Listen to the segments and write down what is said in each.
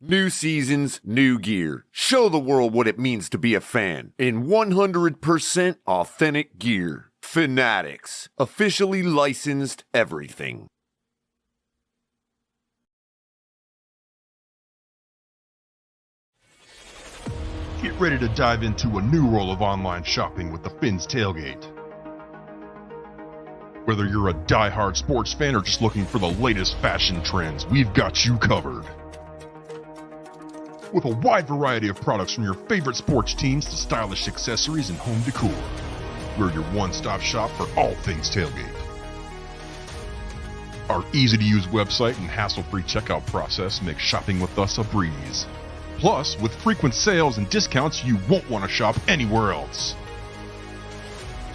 New seasons, new gear. Show the world what it means to be a fan in 100% authentic gear. Fanatics. Officially licensed everything. Get ready to dive into a new world of online shopping with the Fins Tailgate. Whether you're a die-hard sports fan or just looking for the latest fashion trends, we've got you covered. With a wide variety of products from your favorite sports teams to stylish accessories and home decor, we're your one-stop shop for all things tailgate. Our easy-to-use website and hassle-free checkout process make shopping with us a breeze. Plus, with frequent sales and discounts, you won't want to shop anywhere else.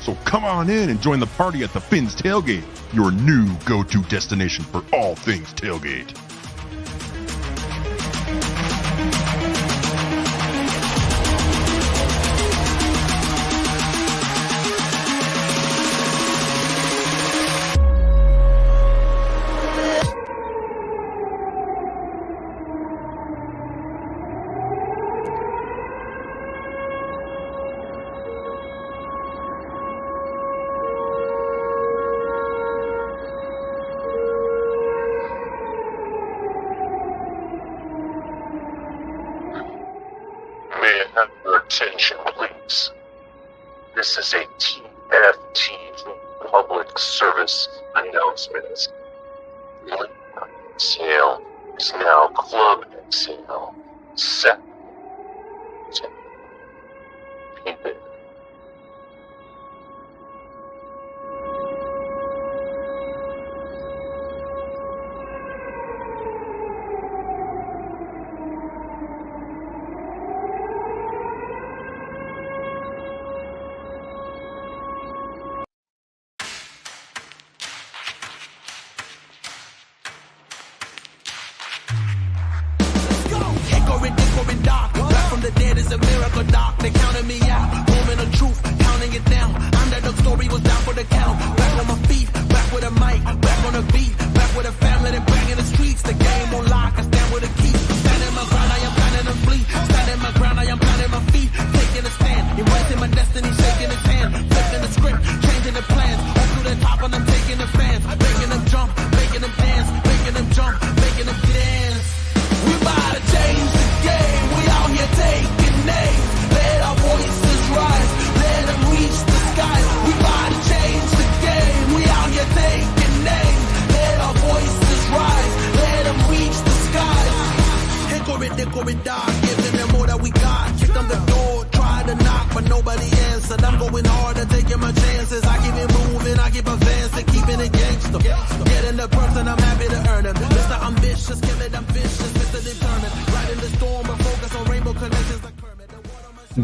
So come on in and join the party at the Fins Tailgate, your new go-to destination for all things tailgate. Attention, please. This is a TFTG public service announcement. Late night sale is now club sale. Set. Keep it.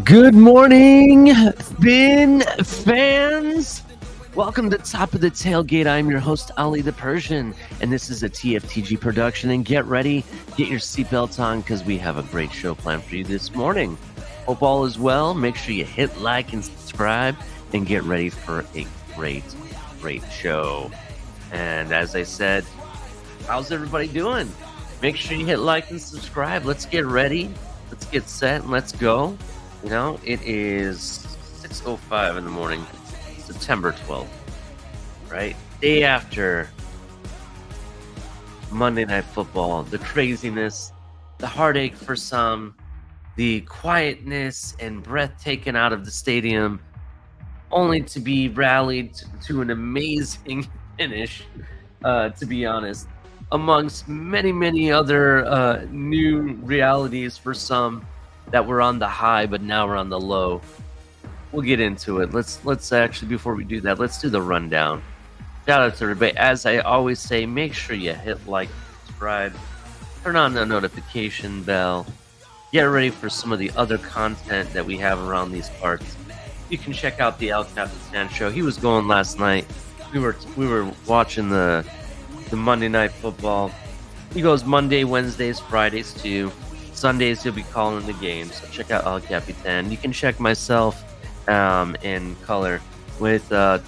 Good morning, Fin fans. Welcome to Top of the Tailgate. I'm your host, Ali the Persian, and this is a TFTG production. And get ready, get your seatbelts on, because we have a great show planned for you this morning. Hope all is well. Make sure you hit like and subscribe, and get ready for a great show. And as I said, how's everybody doing? Make sure you hit like and subscribe. Let's get ready. Let's get set, and let's go. You know, it is 6:05 in the morning, September 12th, right? Day after Monday Night Football, the craziness, the heartache for some, the quietness and breath taken out of the stadium, only to be rallied to an amazing finish, to be honest, amongst many other new realities for some that we're on the high, but now we're on the low. We'll get into it. Let's actually, before we do that, let's do the rundown. Shout out to everybody. As I always say, make sure you hit like, subscribe, turn on the notification bell. Get ready for some of the other content that we have around these parts. You can check out the El Capitan show. He was going last night. We were watching the Monday Night Football. He goes Monday, Wednesdays, Fridays too. Sundays he'll be calling the game, so check out El Capitan. You can check myself in color with Top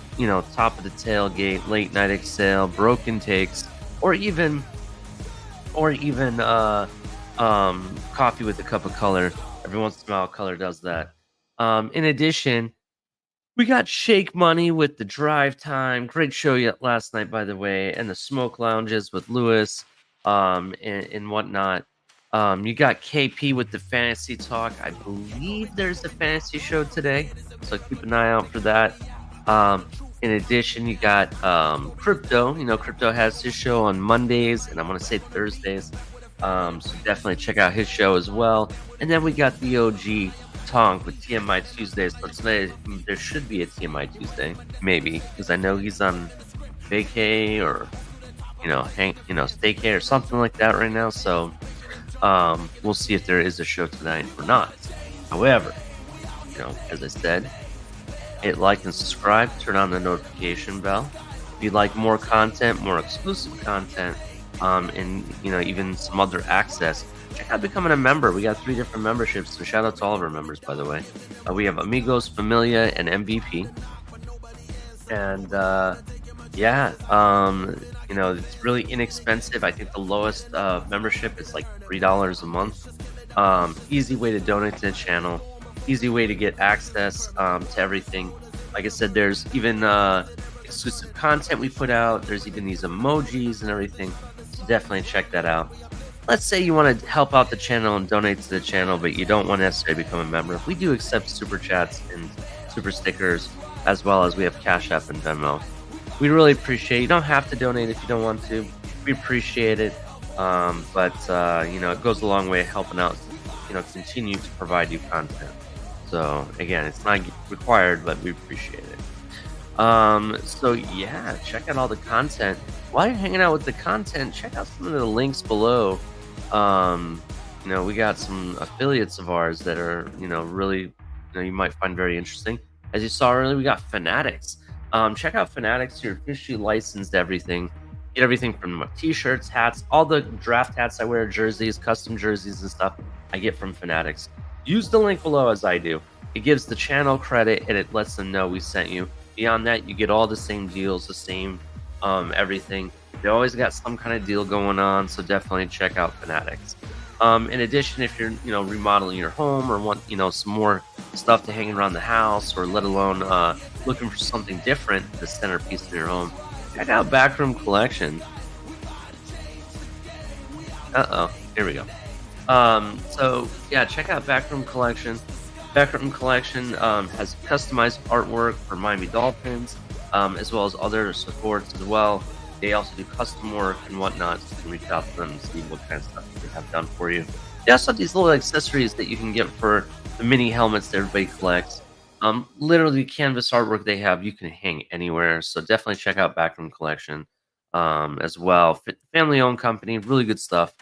of the Tailgate, Late Night Exhale, Broken Takes, or even Coffee with a cup of color. Every once in a while, color does that. In addition, we got Shake Money with the Drive Time. Great show last night, by the way, and the Smoke Lounges with Lewis, and whatnot. You got KP with the Fantasy Talk. I believe there's a fantasy show today, so keep an eye out for that. In addition, you got Crypto. Crypto has his show on Mondays, and I'm going to say Thursdays. So definitely check out his show as well. And then we got the OG Tonk with TMI Tuesdays. So today there should be a TMI Tuesday, maybe, because I know he's on vacay or staycay or something like that right now. So we'll see if there is a show tonight or not. However, as I said, hit like and subscribe, turn on the notification bell. If you'd like more content, more exclusive content, and even some other access, check out becoming a member. We got 3 different memberships, so shout out to all of our members, by the way. We have Amigos, Familia, and MVP. And it's really inexpensive. I think the lowest membership is like $3 a month. Easy way to donate to the channel, easy way to get access to everything. Like I said, there's even exclusive content we put out. There's even these emojis and everything. So definitely check that out. Let's say you want to help out the channel and donate to the channel, but you don't want to necessarily become a member. We do accept super chats and super stickers, as well as we have Cash App and Venmo. We really appreciate it. You don't have to donate if you don't want to. We appreciate it. But it goes a long way helping out, continue to provide you content. So again, it's not required, but we appreciate it. Check out all the content. While you're hanging out with the content, check out some of the links below. We got some affiliates of ours that are, really, you might find very interesting. As you saw earlier, we got Fanatics. Check out Fanatics. You're officially licensed to everything. Get everything from t-shirts, hats, all the draft hats I wear, jerseys, custom jerseys and stuff I get from Fanatics. Use the link below as I do. It gives the channel credit and it lets them know we sent you. Beyond that, you get all the same deals, the same everything. They always got some kind of deal going on, so definitely check out Fanatics. In addition, if you're remodeling your home or want some more stuff to hang around the house, or let alone looking for something different, the centerpiece in your home, check out Backroom Collection. Here we go. Check out Backroom Collection. Backroom Collection has customized artwork for Miami Dolphins, as well as other supports as well. They also do custom work and whatnot, so you can reach out to them and see what kind of stuff they have done for you. They also have these little accessories that you can get for the mini helmets that everybody collects. Literally canvas artwork they have, you can hang anywhere, so definitely check out Backroom Collection as well. Family-owned company, really good stuff,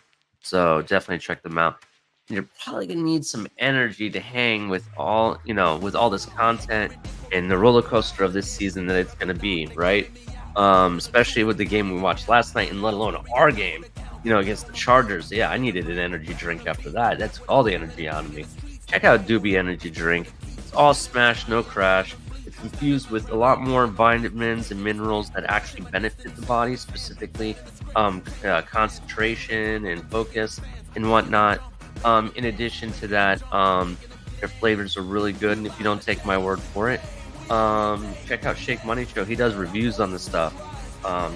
so definitely check them out. You're probably gonna need some energy to hang with all this content and the roller coaster of this season that it's gonna be, right? Especially with the game we watched last night, and let alone our game, against the Chargers. Yeah, I needed an energy drink after that. That took all the energy out of me. Check out Dubby energy drink. It's all smash, no crash. It's infused with a lot more vitamins and minerals that actually benefit the body, specifically concentration and focus and whatnot. In addition to that, their flavors are really good, and if you don't take my word for it, check out Shake Money Show. He does reviews on the stuff.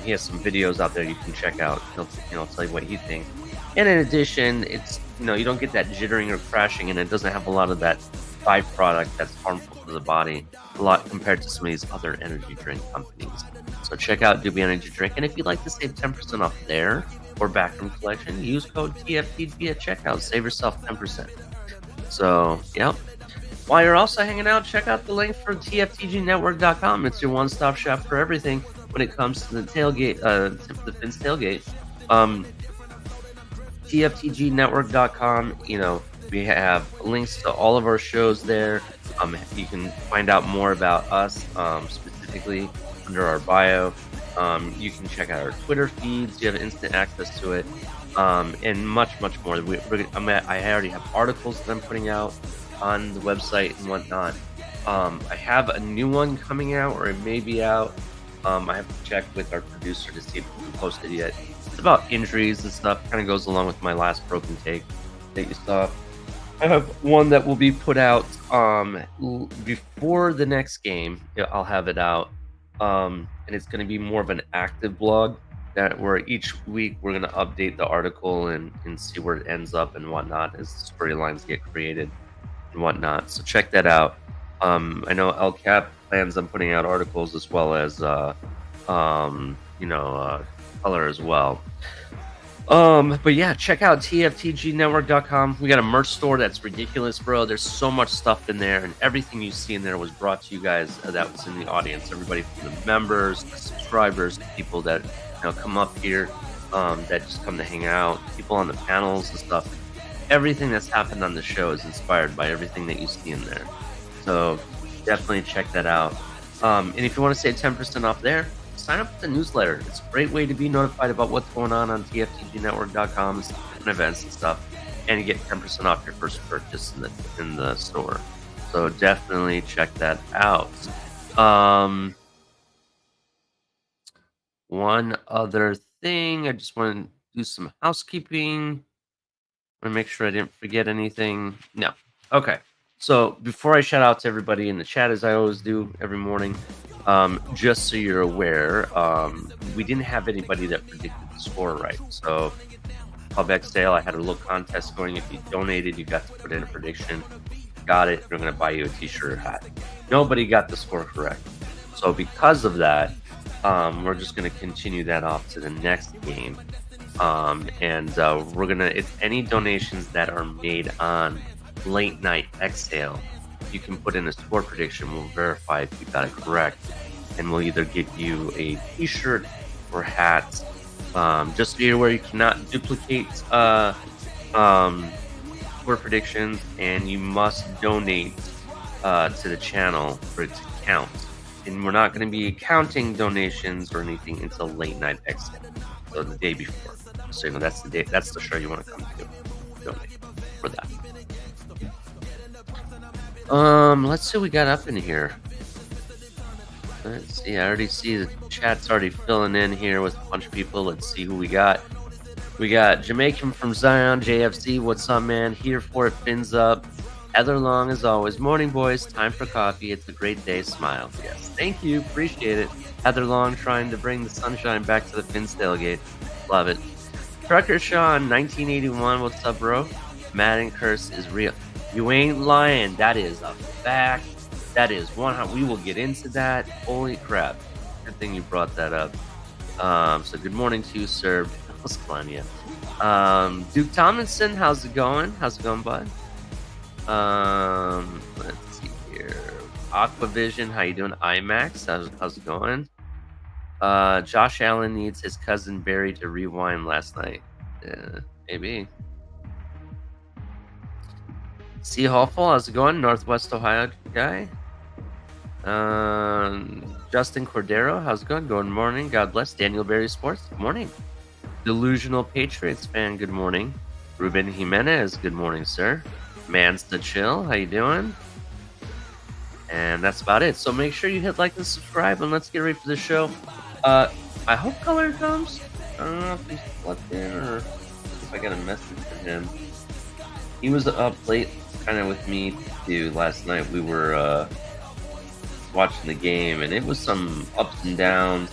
He has some videos out there you can check out. He'll tell you what he thinks. And in addition, it's you don't get that jittering or crashing, and it doesn't have a lot of that byproduct that's harmful to the body, a lot compared to some of these other energy drink companies. So check out Dubby Energy Drink, and if you'd like to save 10% off there or Backroom Collection, use code TFTG at checkout. Save yourself 10%. So, yep. While you're also hanging out, check out the link for TFTGnetwork.com. It's your one-stop shop for everything when it comes to the tailgate, the Fins tailgate. TFTGnetwork.com. We have links to all of our shows there. You can find out more about us, specifically under our bio. You can check out our Twitter feeds. You have instant access to it, and much more. I already have articles that I'm putting out on the website and whatnot. I have a new one coming out, or it may be out. I have to check with our producer to see if we can post it yet. It's about injuries and stuff. Kind of goes along with my last broken take. that you saw. I have one that will be put out before the next game. Yeah, I'll have it out, and it's going to be more of an active blog that where each week we're going to update the article and see where it ends up and whatnot as the storylines get created and whatnot. So check that out. I know El Cap plans on putting out articles as well as color as well. But yeah, check out TFTGnetwork.com. We got a merch store that's ridiculous, bro. There's so much stuff in there, and everything you see in there was brought to you guys that was in the audience. Everybody from the members, the subscribers, the people that come up here, that just come to hang out, people on the panels and stuff. Everything that's happened on the show is inspired by everything that you see in there. So definitely check that out. And if you want to save 10% off there, sign up for the newsletter. It's a great way to be notified about what's going on TFTGnetwork.com and events and stuff, and you get 10% off your first purchase in the store. So definitely check that out. One other thing, I just want to do some housekeeping. I want to make sure I didn't forget anything. No. Okay. So before I shout out to everybody in the chat, as I always do every morning, just so you're aware, we didn't have anybody that predicted the score right. So, callback sale, I had a little contest going. If you donated, you got to put in a prediction. Got it. We're going to buy you a t-shirt or hat. Nobody got the score correct. So, because of that, we're just going to continue that off to the next game. We're going to, if any donations that are made on late night exhale, you can put in a score prediction. We'll verify if you got it correct, and we'll either get you a t-shirt or hat. Just so you're aware, you cannot duplicate score predictions, and you must donate to the channel for it to count. And we're not going to be counting donations or anything until late night exhale, so the day before. So that's the day. That's the show you want to come to. Donate for that. Let's see what we got up in here. Let's see. I already see the chat's already filling in here with a bunch of people. Let's see who we got. We got Jamaican from Zion, JFC. What's up, man? Here for it. Fins up. Heather Long, as always. Morning, boys. Time for coffee. It's a great day. Smile. Yes. Thank you. Appreciate it. Heather Long trying to bring the sunshine back to the Fins tailgate. Love it. Trucker Sean, 1981. What's up, bro? Madden curse is real. You ain't lying. That is a fact. That is one. We will get into that. Holy crap. Good thing you brought that up. So good morning to you, sir. Duke Tomlinson, how's it going? How's it going, bud? Let's see here. Aquavision, how you doing? IMAX, how's it going? Josh Allen needs his cousin Barry to rewind last night. Yeah, maybe. C. Hoffel, how's it going? Northwest Ohio guy. Justin Cordero, how's it going? Good morning. God bless. Daniel Berry Sports, good morning. Delusional Patriots fan, good morning. Ruben Jimenez, good morning, sir. Mans to Chill, how you doing? And that's about it. So make sure you hit like and subscribe, and let's get ready for the show. I hope Color comes. I don't know if he's plugged in or if I got a message from him. He was up late kind of with me too last night. We were watching the game, and it was some ups and downs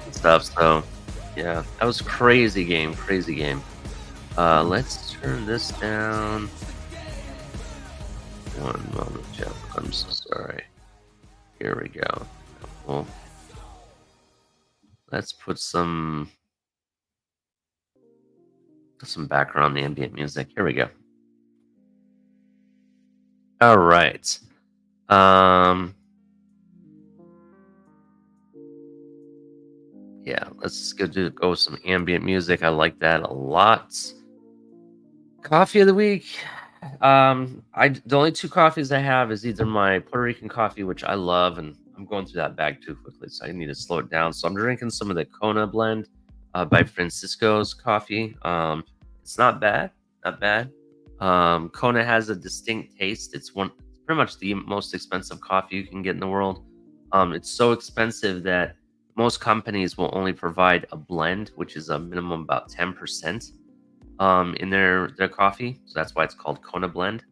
and stuff. So yeah, that was crazy game. Let's turn this down. One moment, Jeff. I'm so sorry. Here we go. Well, let's put some background ambient music. Here we go. All right. Yeah, let's go with some ambient music. I like that a lot. Coffee of the week. The only two coffees I have is either my Puerto Rican coffee, which I love, and I'm going through that bag too quickly, so I need to slow it down. So I'm drinking some of the Kona blend by Francisco's Coffee. It's not bad. Kona has a distinct taste. It's pretty much the most expensive coffee you can get in the world. It's so expensive that most companies will only provide a blend, which is a minimum about 10%. in their coffee, so that's why it's called Kona Blend.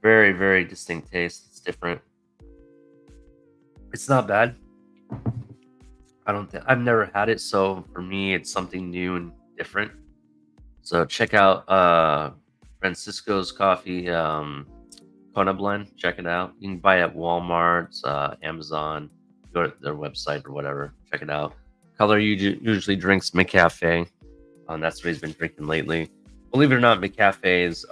Very, very distinct taste. It's different. It's not bad. I've never had it, so for me it's something new and different. So check out Francisco's coffee, Kona Blend. Check it out. You can buy it at Walmart, Amazon, go to their website or whatever. Check it out. Color usually drinks McCafe. That's what he's been drinking lately. Believe it or not, McCafe's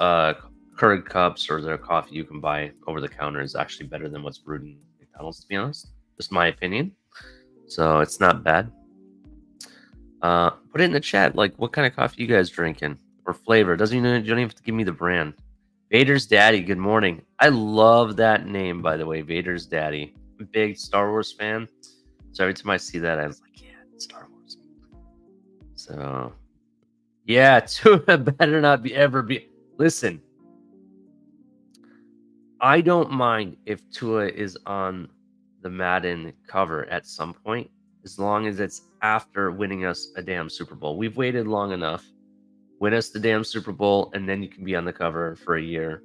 Keurig cups or their coffee you can buy over the counter is actually better than what's brewed in McDonald's, to be honest. Just my opinion. So it's not bad. Put it in the chat, like what kind of coffee you guys drinking or flavor. You don't even have to give me the brand. Vader's Daddy, good morning. I love that name, by the way, Vader's Daddy. I'm a big Star Wars fan. So every time I see that, I was like, yeah, it's Star Wars. So yeah, Tua better not ever be. Listen, I don't mind if Tua is on the Madden cover at some point, as long as it's after winning us a damn Super Bowl. We've waited long enough. Win us the damn Super Bowl, and then you can be on the cover for a year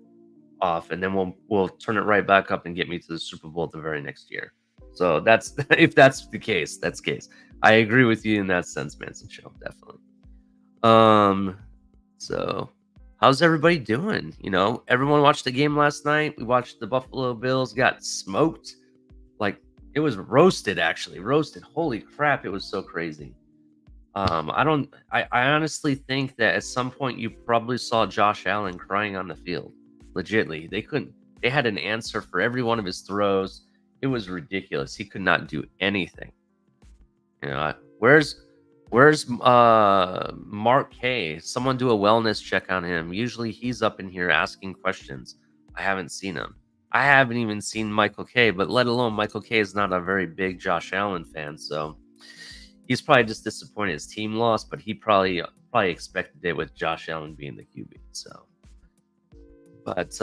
off, and then we'll turn it right back up and get me to the Super Bowl the very next year. So that's if that's the case, that's the case. I agree with you in that sense, Manson Show, definitely. So how's everybody doing? You know, everyone watched the game last night. We watched the Buffalo Bills got smoked. Like, it was roasted, actually. Roasted. Holy crap, it was so crazy. I honestly think that at some point you probably saw Josh Allen crying on the field. Legitly. They had an answer for every one of his throws. It was ridiculous. He could not do anything. You know, where's Mark K? Someone do a wellness check on him. Usually he's up in here asking questions. I haven't seen him. I haven't even seen Michael K, but let alone Michael K is not a very big Josh Allen fan, so he's probably just disappointed his team lost, but he probably expected it with Josh Allen being the QB. So, but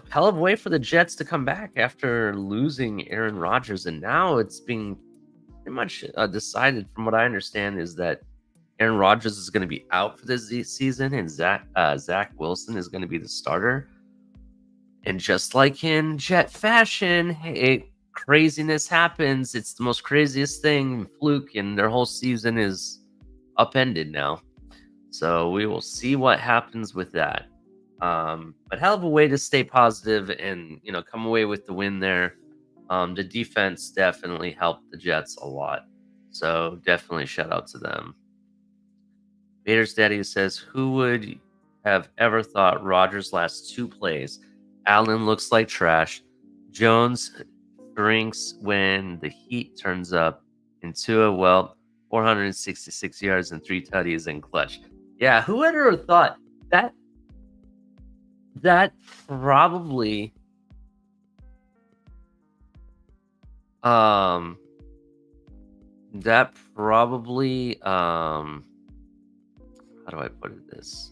hell of a way for the Jets to come back after losing Aaron Rodgers, and now it's being pretty much decided, from what I understand, is that Aaron Rodgers is going to be out for this season, and Zach Wilson is going to be the starter. And just like in Jet fashion, hey, craziness happens. It's the most craziest thing, fluke, and their whole season is upended now. So we will see what happens with that. But hell of a way to stay positive and, you know, come away with the win there. The defense definitely helped the Jets a lot. So definitely shout out to them. Vader's Daddy says, who would have ever thought Rodgers' last 2 plays? Allen looks like trash. Jones drinks when the heat turns up. Into a 466 yards and 3 tutties and clutch. Yeah, who would have thought that? That probably how do I put it this?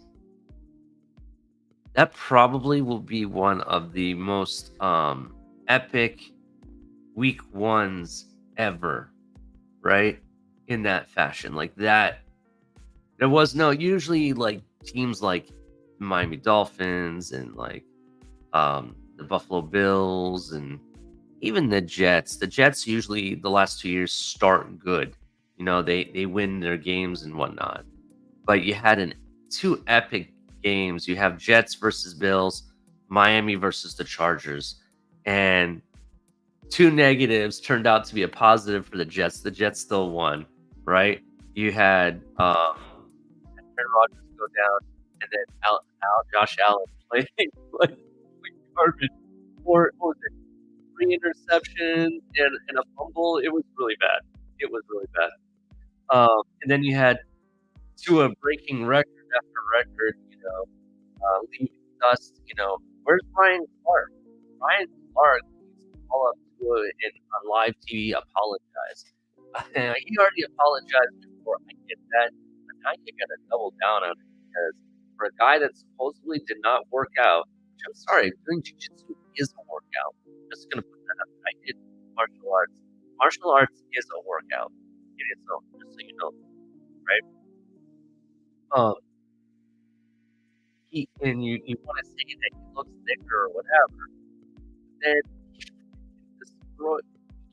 That probably will be one of the most epic week 1s ever, right? In that fashion. Like that. There was no, usually like teams like Miami Dolphins and like the Buffalo Bills and even the Jets. The Jets usually the last 2 years start good. You know, they win their games and whatnot. But you had 2 epic games. You have Jets versus Bills, Miami versus the Chargers, and 2 negatives turned out to be a positive for the Jets. The Jets still won, right? You had Aaron Rodgers go down, and then Josh Allen played like garbage. Or what was it? 3 interceptions and a fumble. It was really bad. It was really bad. And then you had Tua breaking record after record, you know, leaving dust, you know. Where's Ryan Clark? Ryan Clark needs to call up Tua and on live TV apologize. He already apologized before. I get that, but now you got to double down on it because for a guy that supposedly did not work out, which I'm sorry, doing jiu-jitsu is a workout. I'm just gonna put that up. I did martial arts. Martial arts is a workout in itself, just so you know, right? Um, you want to say that he looks thicker or whatever, then he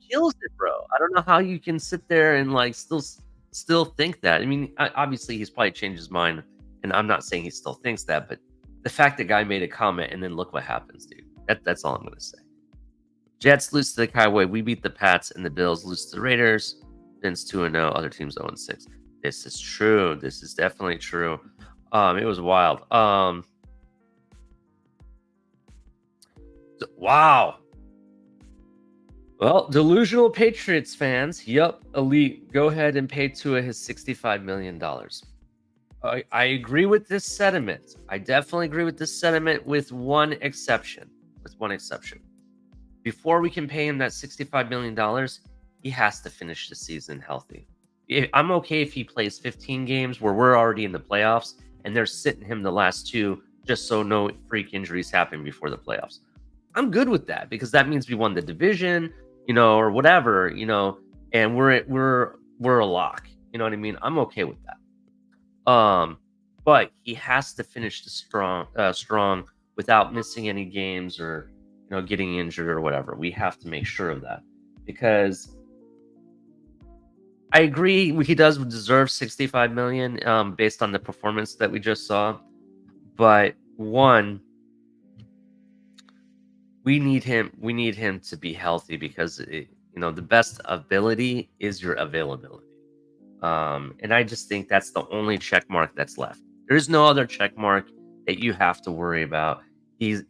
kills it, bro. I don't know how you can sit there and like still think that. I mean, obviously he's probably changed his mind, and I'm not saying he still thinks that, but the fact that guy made a comment and then look what happens, dude. That's all I'm gonna say. Jets lose to the Cowboys. We beat the Pats, and the Bills lose to the Raiders. Vince 2-0. Other teams 0-6. This is true. This is definitely true. It was wild. Wow. Well, delusional Patriots fans. Yup, elite. Go ahead and pay Tua his $65 million. I agree with this sentiment. I definitely agree with this sentiment with one exception. Before we can pay him that $65 million, he has to finish the season healthy. I'm okay if he plays 15 games where we're already in the playoffs and they're sitting him the last 2 just so no freak injuries happen before the playoffs. I'm good with that because that means we won the division, or whatever, and we're a lock. You know what I mean? I'm okay with that. But he has to finish the strong without missing any games or getting injured or whatever. We have to make sure of that because I agree he does deserve $65 million based on the performance that we just saw. But one, we need him to be healthy because the best ability is your availability. And I just think that's the only check mark that's left. There's no other check mark that you have to worry about. He's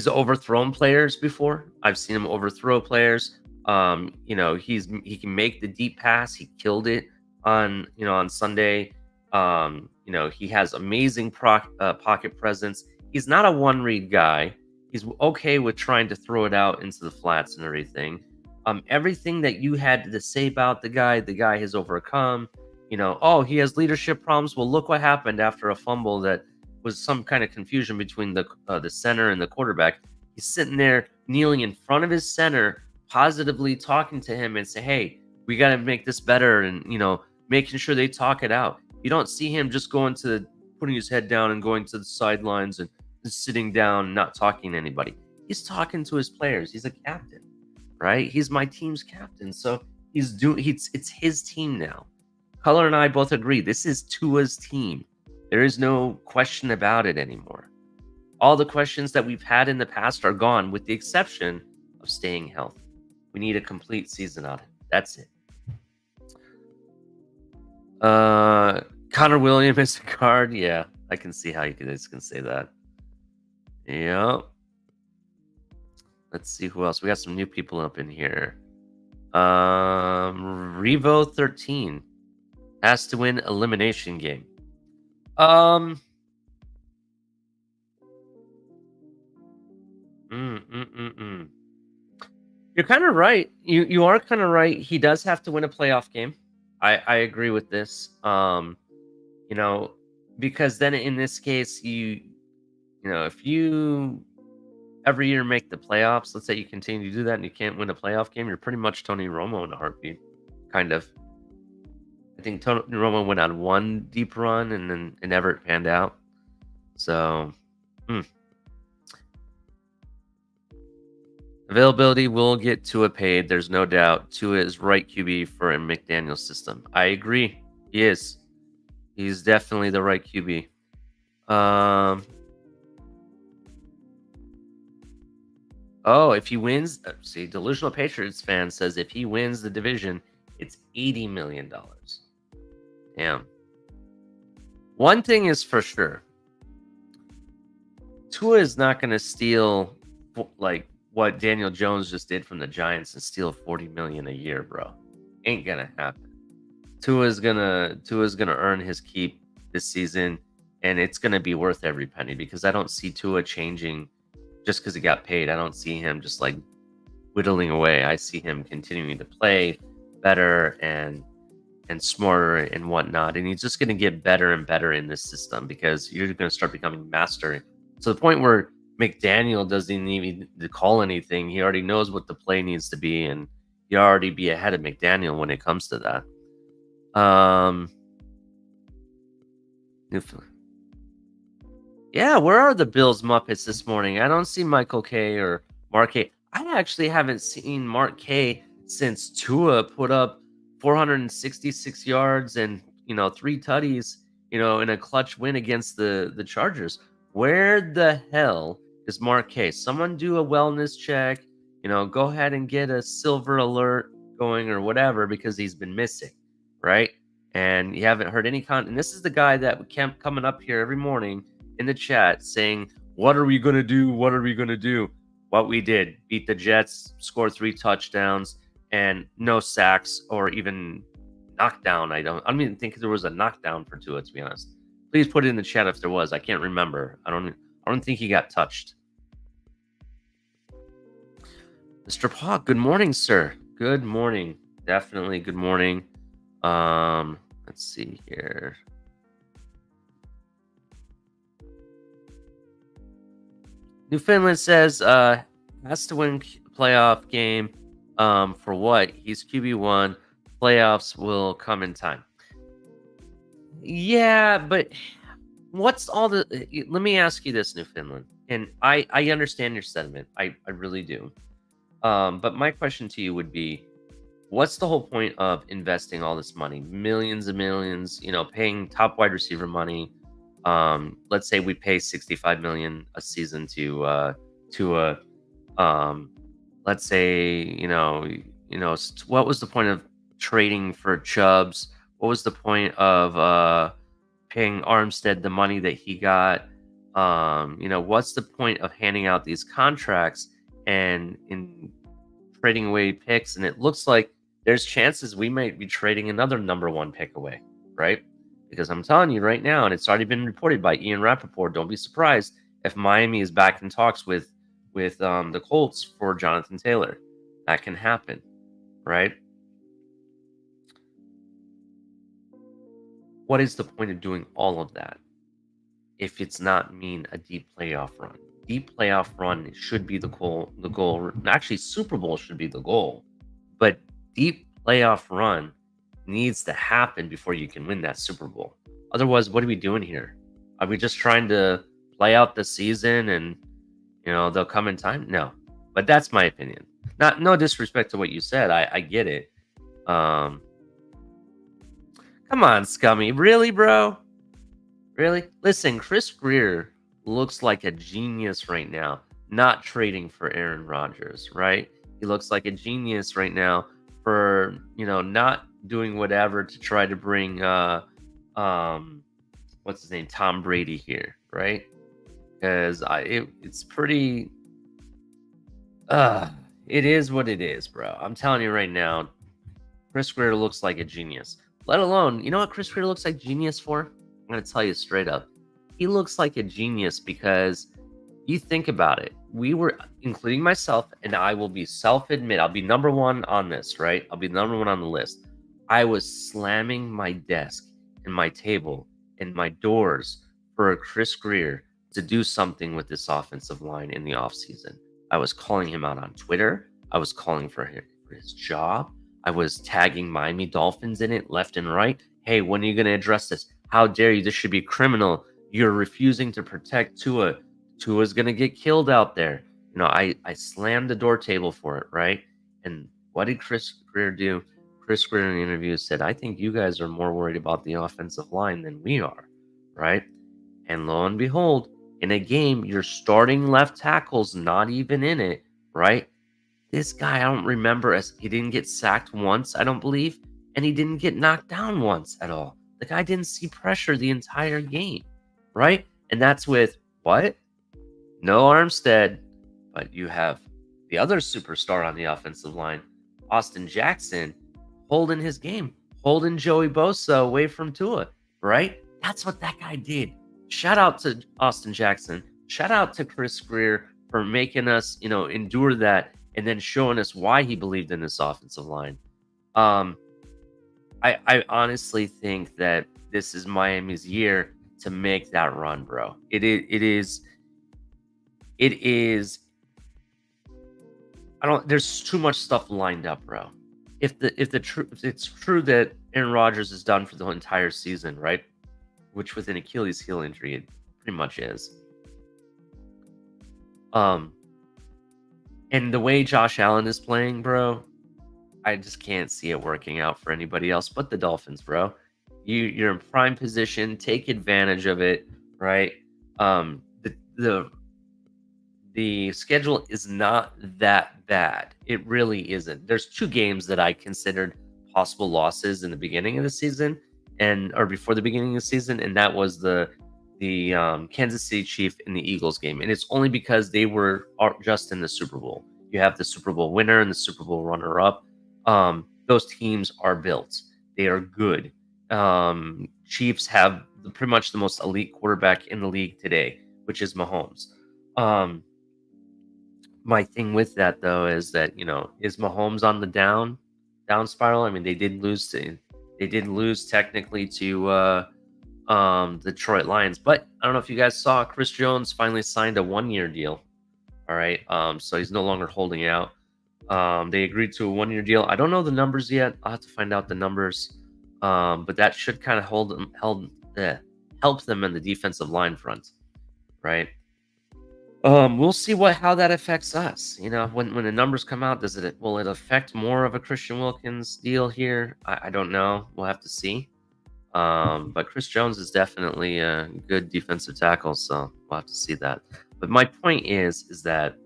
overthrown players before. I've seen him overthrow players. He can make the deep pass. He killed it on Sunday. He has amazing pocket presence. He's not a one-read guy. He's okay with trying to throw it out into the flats and everything. Everything that you had to say about the guy has overcome. He has leadership problems. Well, look what happened after a fumble that was some kind of confusion between the center and the quarterback. He's sitting there kneeling in front of his center, positively talking to him and say, "Hey, we got to make this better," and making sure they talk it out. You don't see him just putting his head down and going to the sidelines and sitting down, and not talking to anybody. He's talking to his players. He's a captain, right? He's my team's captain, so it's his team now. Color and I both agree this is Tua's team. There is no question about it anymore. All the questions that we've had in the past are gone, with the exception of staying healthy. We need a complete season out of it. That's it. Connor Williams is a card. Yeah, I can see how you guys can say that. Yep. Let's see who else. We got some new people up in here. Revo 13 has to win elimination game. You're kind of right. You are kind of right. He does have to win a playoff game. I agree with this. Because then in this case, if you every year make the playoffs, let's say you continue to do that and you can't win a playoff game, you're pretty much Tony Romo in a heartbeat, kind of. I think Tony Romo went on one deep run and then it never panned out. So, availability will get Tua paid. There's no doubt. Tua is right QB for a McDaniel system. I agree. He is. He's definitely the right QB. If he wins, Delusional Patriots fan says if he wins the division, it's $80 million. Damn. One thing is for sure. Tua is not going to steal like what Daniel Jones just did from the Giants and steal $40 million a year, bro. Ain't going to happen. Tua's gonna earn his keep this season, and it's going to be worth every penny because I don't see Tua changing just because he got paid. I don't see him just like whittling away. I see him continuing to play better and smarter and whatnot. And he's just going to get better and better in this system because you're going to start becoming master to the point where McDaniel doesn't need to call anything. He already knows what the play needs to be, and he'll already be ahead of McDaniel when it comes to that. Yeah, where are the Bills Muppets this morning? I don't see Michael K or Mark K. I actually haven't seen Mark K since Tua put up 466 yards and 3 tutties, in a clutch win against the Chargers. Where the hell is Mark K? Someone do a wellness check. Go ahead and get a silver alert going or whatever because he's been missing, right? And you haven't heard any and this is the guy that kept coming up here every morning in the chat saying, what are we going to do? What are we going to do? What we did, beat the Jets, score 3 touchdowns and no sacks or even knockdown. I don't even think there was a knockdown for Tua, to be honest. Please put it in the chat if there was. I can't remember. I don't think he got touched. Mr. Paul, good morning, sir. Good morning. Definitely good morning. Let's see here. Newfoundland says has to win playoff game. For what? He's QB1. Playoffs will come in time. Yeah, but what's all the... Let me ask you this, Newfoundland. And I understand your sentiment. I really do. But my question to you would be, what's the whole point of investing all this money? Millions and millions, paying top wide receiver money. Let's say we pay $65 million a season to a let's say, what was the point of trading for Chubbs? What was the point of paying Armstead the money that he got? What's the point of handing out these contracts and in trading away picks? And it looks like there's chances we might be trading another number 1 pick away, right? Because I'm telling you right now, and it's already been reported by Ian Rappaport, don't be surprised if Miami is back in talks with the Colts for Jonathan Taylor. That can happen, right? What is the point of doing all of that if it's not mean a deep playoff run? Deep playoff run should be the goal. Actually, Super Bowl should be the goal. But deep playoff run needs to happen before you can win that Super Bowl. Otherwise, what are we doing here? Are we just trying to play out the season and they'll come in time? No. But that's my opinion. No disrespect to what you said. I get it. Come on, Scummy. Really, bro? Really? Listen, Chris Greer looks like a genius right now, not trading for Aaron Rodgers, right? He looks like a genius right now for, not doing whatever to try to bring, what's his name? Tom Brady here, right? Because it's pretty, it is what it is, bro. I'm telling you right now, Chris Greer looks like a genius. Let alone, you know what Chris Greer looks like genius for? I'm going to tell you straight up. He looks like a genius because you think about it. We were, including myself, and I will be self-admit, I'll be number 1 on this, right? I'll be number 1 on the list. I was slamming my desk and my table and my doors for Chris Greer to do something with this offensive line in the offseason. I was calling him out on Twitter. I was calling for his job. I was tagging Miami Dolphins in it left and right. Hey, when are you going to address this? How dare you? This should be criminal. You're refusing to protect Tua. Tua's going to get killed out there. I slammed the door table for it, right? And what did Chris Greer do? Chris Greer in the interview said, I think you guys are more worried about the offensive line than we are, right? And lo and behold, in a game, your starting left tackle's not even in it, right? This guy, I don't remember, he didn't get sacked once, I don't believe, and he didn't get knocked down once at all. The guy didn't see pressure the entire game, right? And that's with what? No Armstead, but you have the other superstar on the offensive line, Austin Jackson, holding his game, holding Joey Bosa away from Tua, right? That's what that guy did. Shout out to Austin Jackson. Shout out to Chris Greer for making us, endure that and then showing us why he believed in this offensive line. I honestly think that this is Miami's year to make that run, bro. It is. There's too much stuff lined up, bro. If it's true that Aaron Rodgers is done for the entire season, right? which with an Achilles heel injury, it pretty much is. And the way Josh Allen is playing, bro, I just can't see it working out for anybody else but the Dolphins, bro. You're in prime position. Take advantage of it, right? The schedule is not that bad. It really isn't. There's 2 games that I considered possible losses in the beginning of the season, or before the beginning of the season, and that was the Kansas City Chiefs and the Eagles game, and it's only because they were just in the Super Bowl. You have the Super Bowl winner and the Super Bowl runner-up. Those teams are built. They are good. Chiefs have pretty much the most elite quarterback in the league today, which is Mahomes. My thing with that, though, is that, is Mahomes on the down spiral? I mean, they did lose technically to Detroit Lions, but I don't know if you guys saw, Chris Jones finally signed a 1-year deal. All right, so he's no longer holding out. They agreed to a 1-year deal. I don't know the numbers yet. I'll have to find out the numbers, but that should kind of help them in the defensive line front, right? We'll see how that affects us. When the numbers come out, will it affect more of a Christian Wilkins deal here? I don't know. We'll have to see. But Chris Jones is definitely a good defensive tackle, so we'll have to see that. But my point is that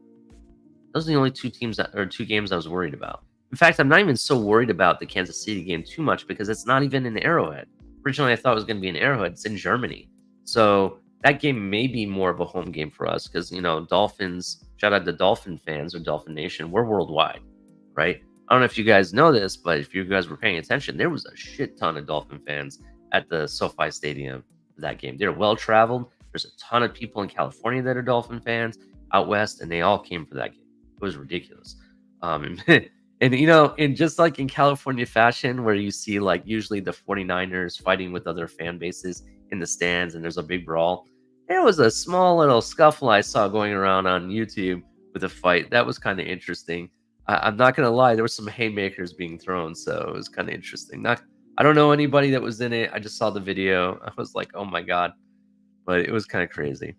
those are the only 2 games I was worried about. In fact, I'm not even so worried about the Kansas City game too much because it's not even in Arrowhead. Originally, I thought it was going to be in Arrowhead. It's in Germany. So that game may be more of a home game for us because, Dolphins, shout out to Dolphin fans or Dolphin Nation, we're worldwide, right? I don't know if you guys know this, but if you guys were paying attention, there was a shit ton of Dolphin fans at the SoFi Stadium for that game. They're well-traveled. There's a ton of people in California that are Dolphin fans out west, and they all came for that game. It was ridiculous. And in just like in California fashion, where you see like usually the 49ers fighting with other fan bases in the stands and there's a big brawl, there was a small little scuffle I saw going around on YouTube with a fight. That was kind of interesting. I'm not going to lie, there were some haymakers being thrown, so it was kind of interesting. I don't know anybody that was in it. I just saw the video. I was like, oh my God. But it was kind of crazy.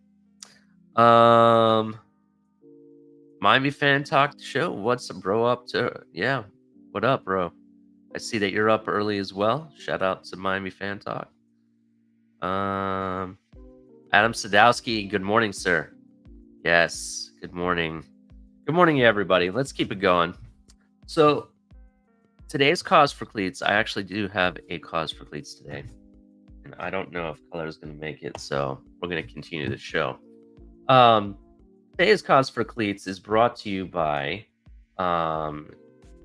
Miami Fan Talk show. What's bro up to? Yeah. What up, bro? I see that you're up early as well. Shout out to Miami Fan Talk. Adam Sadowski. Good morning, sir. Yes. Good morning. Good morning, everybody. Let's keep it going. So today's cause for cleats. I actually do have a cause for cleats today. And I don't know if color is going to make it. So we're going to continue the show. Today's cause for cleats is brought to you by the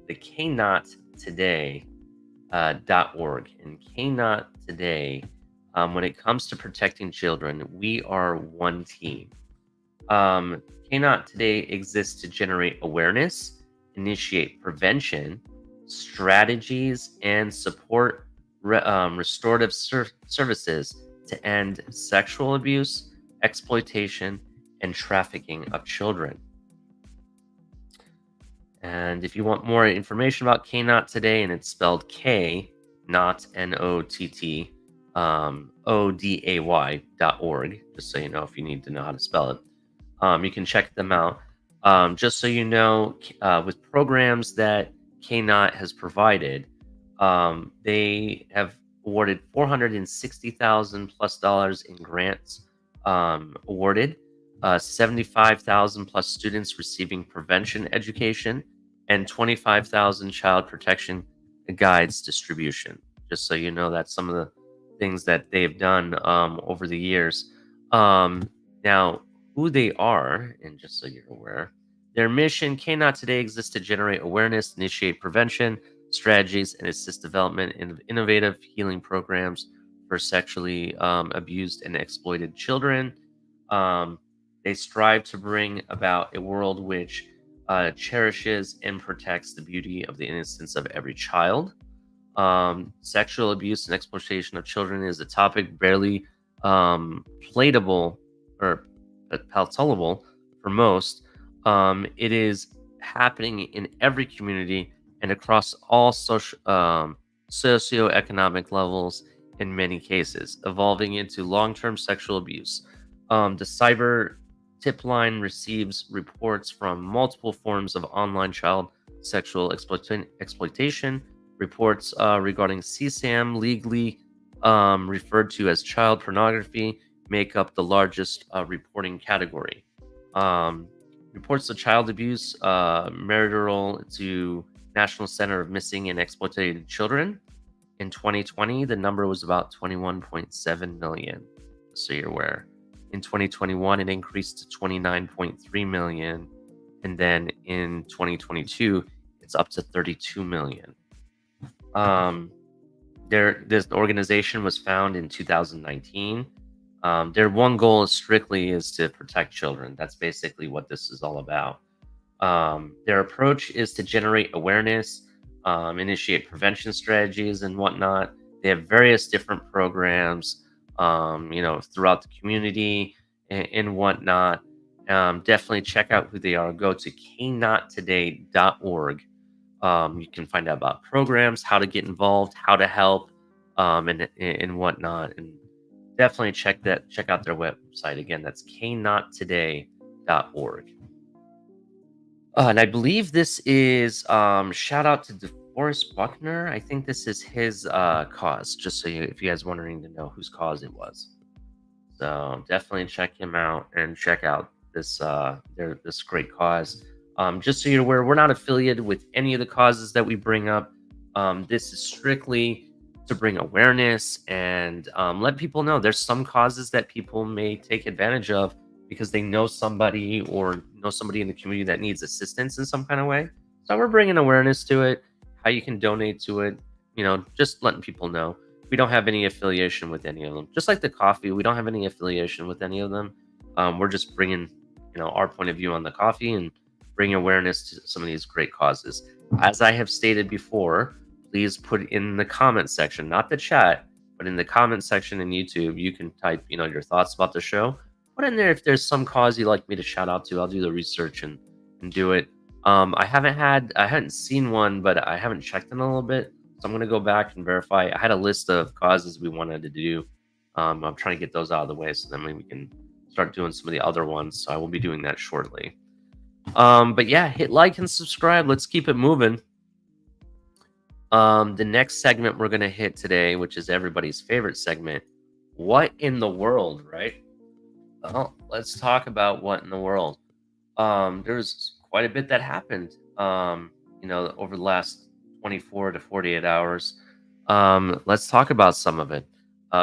knottoday.org. And Knot Today, when it comes to protecting children, we are one team. Knot Today exists to generate awareness, initiate prevention, strategies, and support restorative services to end sexual abuse, exploitation, and trafficking of children. And if you want more information about Knot Today, and it's spelled K, not NOTT, ODAY.org, just so you know if you need to know how to spell it. You can check them out. Just so you know, with programs that Knot has provided, they have awarded $460,000+ in grants awarded. 75,000 plus students receiving prevention education, and 25,000 child protection guides distribution. Just so you know, that's some of the things that they've done over the years. Now, who they are, and just so you're aware, their mission, Knot Today, exists to generate awareness, initiate prevention strategies, and assist development in innovative healing programs for sexually abused and exploited children. They strive to bring about a world which cherishes and protects the beauty of the innocence of every child. Sexual abuse and exploitation of children is a topic barely palatable or palatable for most. It is happening in every community and across all socioeconomic levels in many cases, evolving into long-term sexual abuse. The cyber tip line receives reports from multiple forms of online child sexual exploitation. Reports regarding CSAM, legally referred to as child pornography, make up the largest reporting category. Reports of child abuse marital to National Center of Missing and Exploited Children. In 2020, the number was about 21.7 million, so you're aware. In 2021, it increased to 29.3 million. And then in 2022, it's up to 32 million. This organization was found in 2019. Their one goal is to protect children. That's basically what this is all about. Their approach is to generate awareness, initiate prevention strategies and whatnot. They have various different programs, throughout the community and whatnot. Definitely check out who they are. Go to knottoday.org. You can find out about programs, how to get involved, how to help, and whatnot. And definitely check out their website. Again, that's knottoday.org. And I believe this is shout out to DeForest Buckner. I think this is his cause, just so if you guys wondering to know whose cause it was. So definitely check him out and check out this this great cause. Just so you're aware, we're not affiliated with any of the causes that we bring up. This is strictly to bring awareness and let people know there's some causes that people may take advantage of because they know somebody or know somebody in the community that needs assistance in some kind of way. So we're bringing awareness to it, how you can donate to it, just letting people know. We don't have any affiliation with any of them. Just like the coffee, we don't have any affiliation with any of them. We're just bringing, our point of view on the coffee and bringing awareness to some of these great causes. As I have stated before, please put in the comment section, not the chat, but in the comment section in YouTube, you can type, your thoughts about the show. Put in there if there's some cause you'd like me to shout out to. I'll do the research and do it. I hadn't seen one, but I haven't checked in a little bit. So I'm going to go back and verify. I had a list of causes we wanted to do. I'm trying to get those out of the way so then we can start doing some of the other ones. So I will be doing that shortly. But yeah, hit like and subscribe. Let's keep it moving. The next segment we're going to hit today, which is everybody's favorite segment. What in the world, right? Well, let's talk about what in the world. There's quite a bit that happened, over the last 24 to 48 hours. Let's talk about some of it.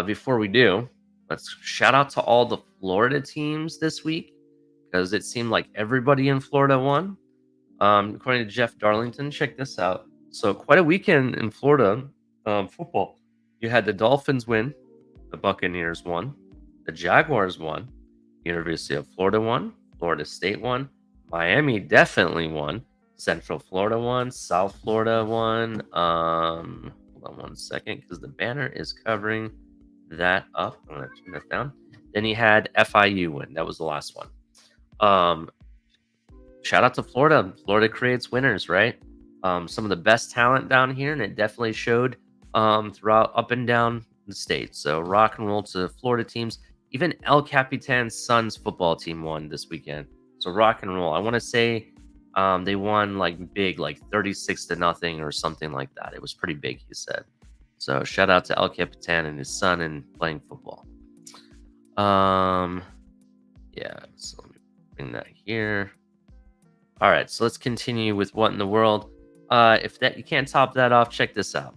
Before we do, let's shout out to all the Florida teams this week because it seemed like everybody in Florida won. According to Jeff Darlington, check this out. So quite a weekend in Florida football. You had the Dolphins win, the Buccaneers won, the Jaguars won, University of Florida won, Florida State won, Miami definitely won, Central Florida won, South Florida won. Hold on one second because the banner is covering that up. I'm going to turn that down. Then he had FIU win. That was the last one. Shout out to Florida. Florida creates winners, right? Some of the best talent down here, and it definitely showed throughout up and down the state. So rock and roll to Florida teams. Even El Capitan's son's football team won this weekend. So rock and roll. I want to say they won big, 36-0 or something like that. It was pretty big, he said. So shout out to El Capitan and his son in playing football. Yeah, so let me bring that here. All right, so let's continue with what in the world. If that you can't top that off, check this out.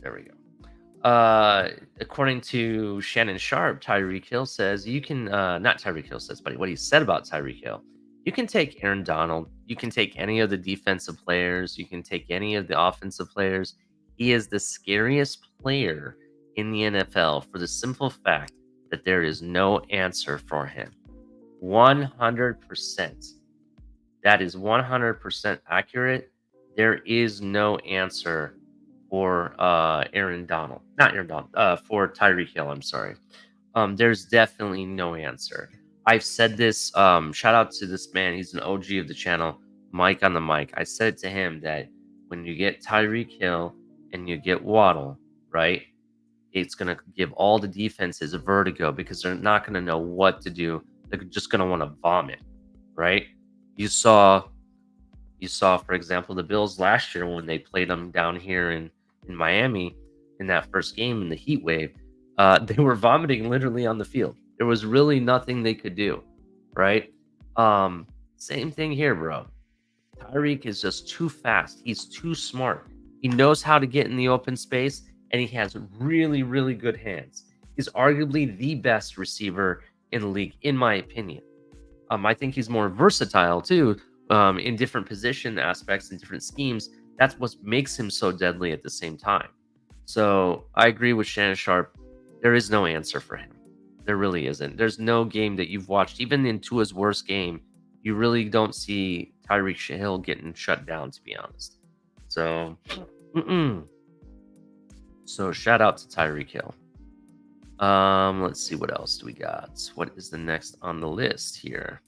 There we go. According to Shannon Sharp, Tyreek Hill says you can not Tyreek Hill says, but what he said about Tyreek Hill. You can take Aaron Donald, you can take any of the defensive players, you can take any of the offensive players. He is the scariest player in the NFL for the simple fact that there is no answer for him. 100%. That is 100% accurate. There is no answer for Aaron Donald. Not Aaron Donald. For Tyreek Hill, I'm sorry. There's definitely no answer. I've said this. Shout out to this man. He's an OG of the channel, Mike on the mic. I said to him that when you get Tyreek Hill and you get Waddle, right? It's going to give all the defenses a vertigo because they're not going to know what to do. They're just going to want to vomit, right? You saw, for example, the Bills last year when they played them down here in Miami in that first game in the heat wave. They were vomiting literally on the field. There was really nothing they could do, right? Same thing here, bro. Tyreek is just too fast. He's too smart. He knows how to get in the open space, and he has really, really good hands. He's arguably the best receiver in the league, in my opinion. I think he's more versatile too, in different position aspects and different schemes. That's what makes him so deadly at the same time. So I agree with Shannon Sharp. There is no answer for him. There really isn't. There's no game that you've watched, even in Tua's worst game, you really don't see Tyreek Hill getting shut down, to be honest. So, so shout out to Tyreek Hill. Let's see, what else do we got? What is the next on the list here?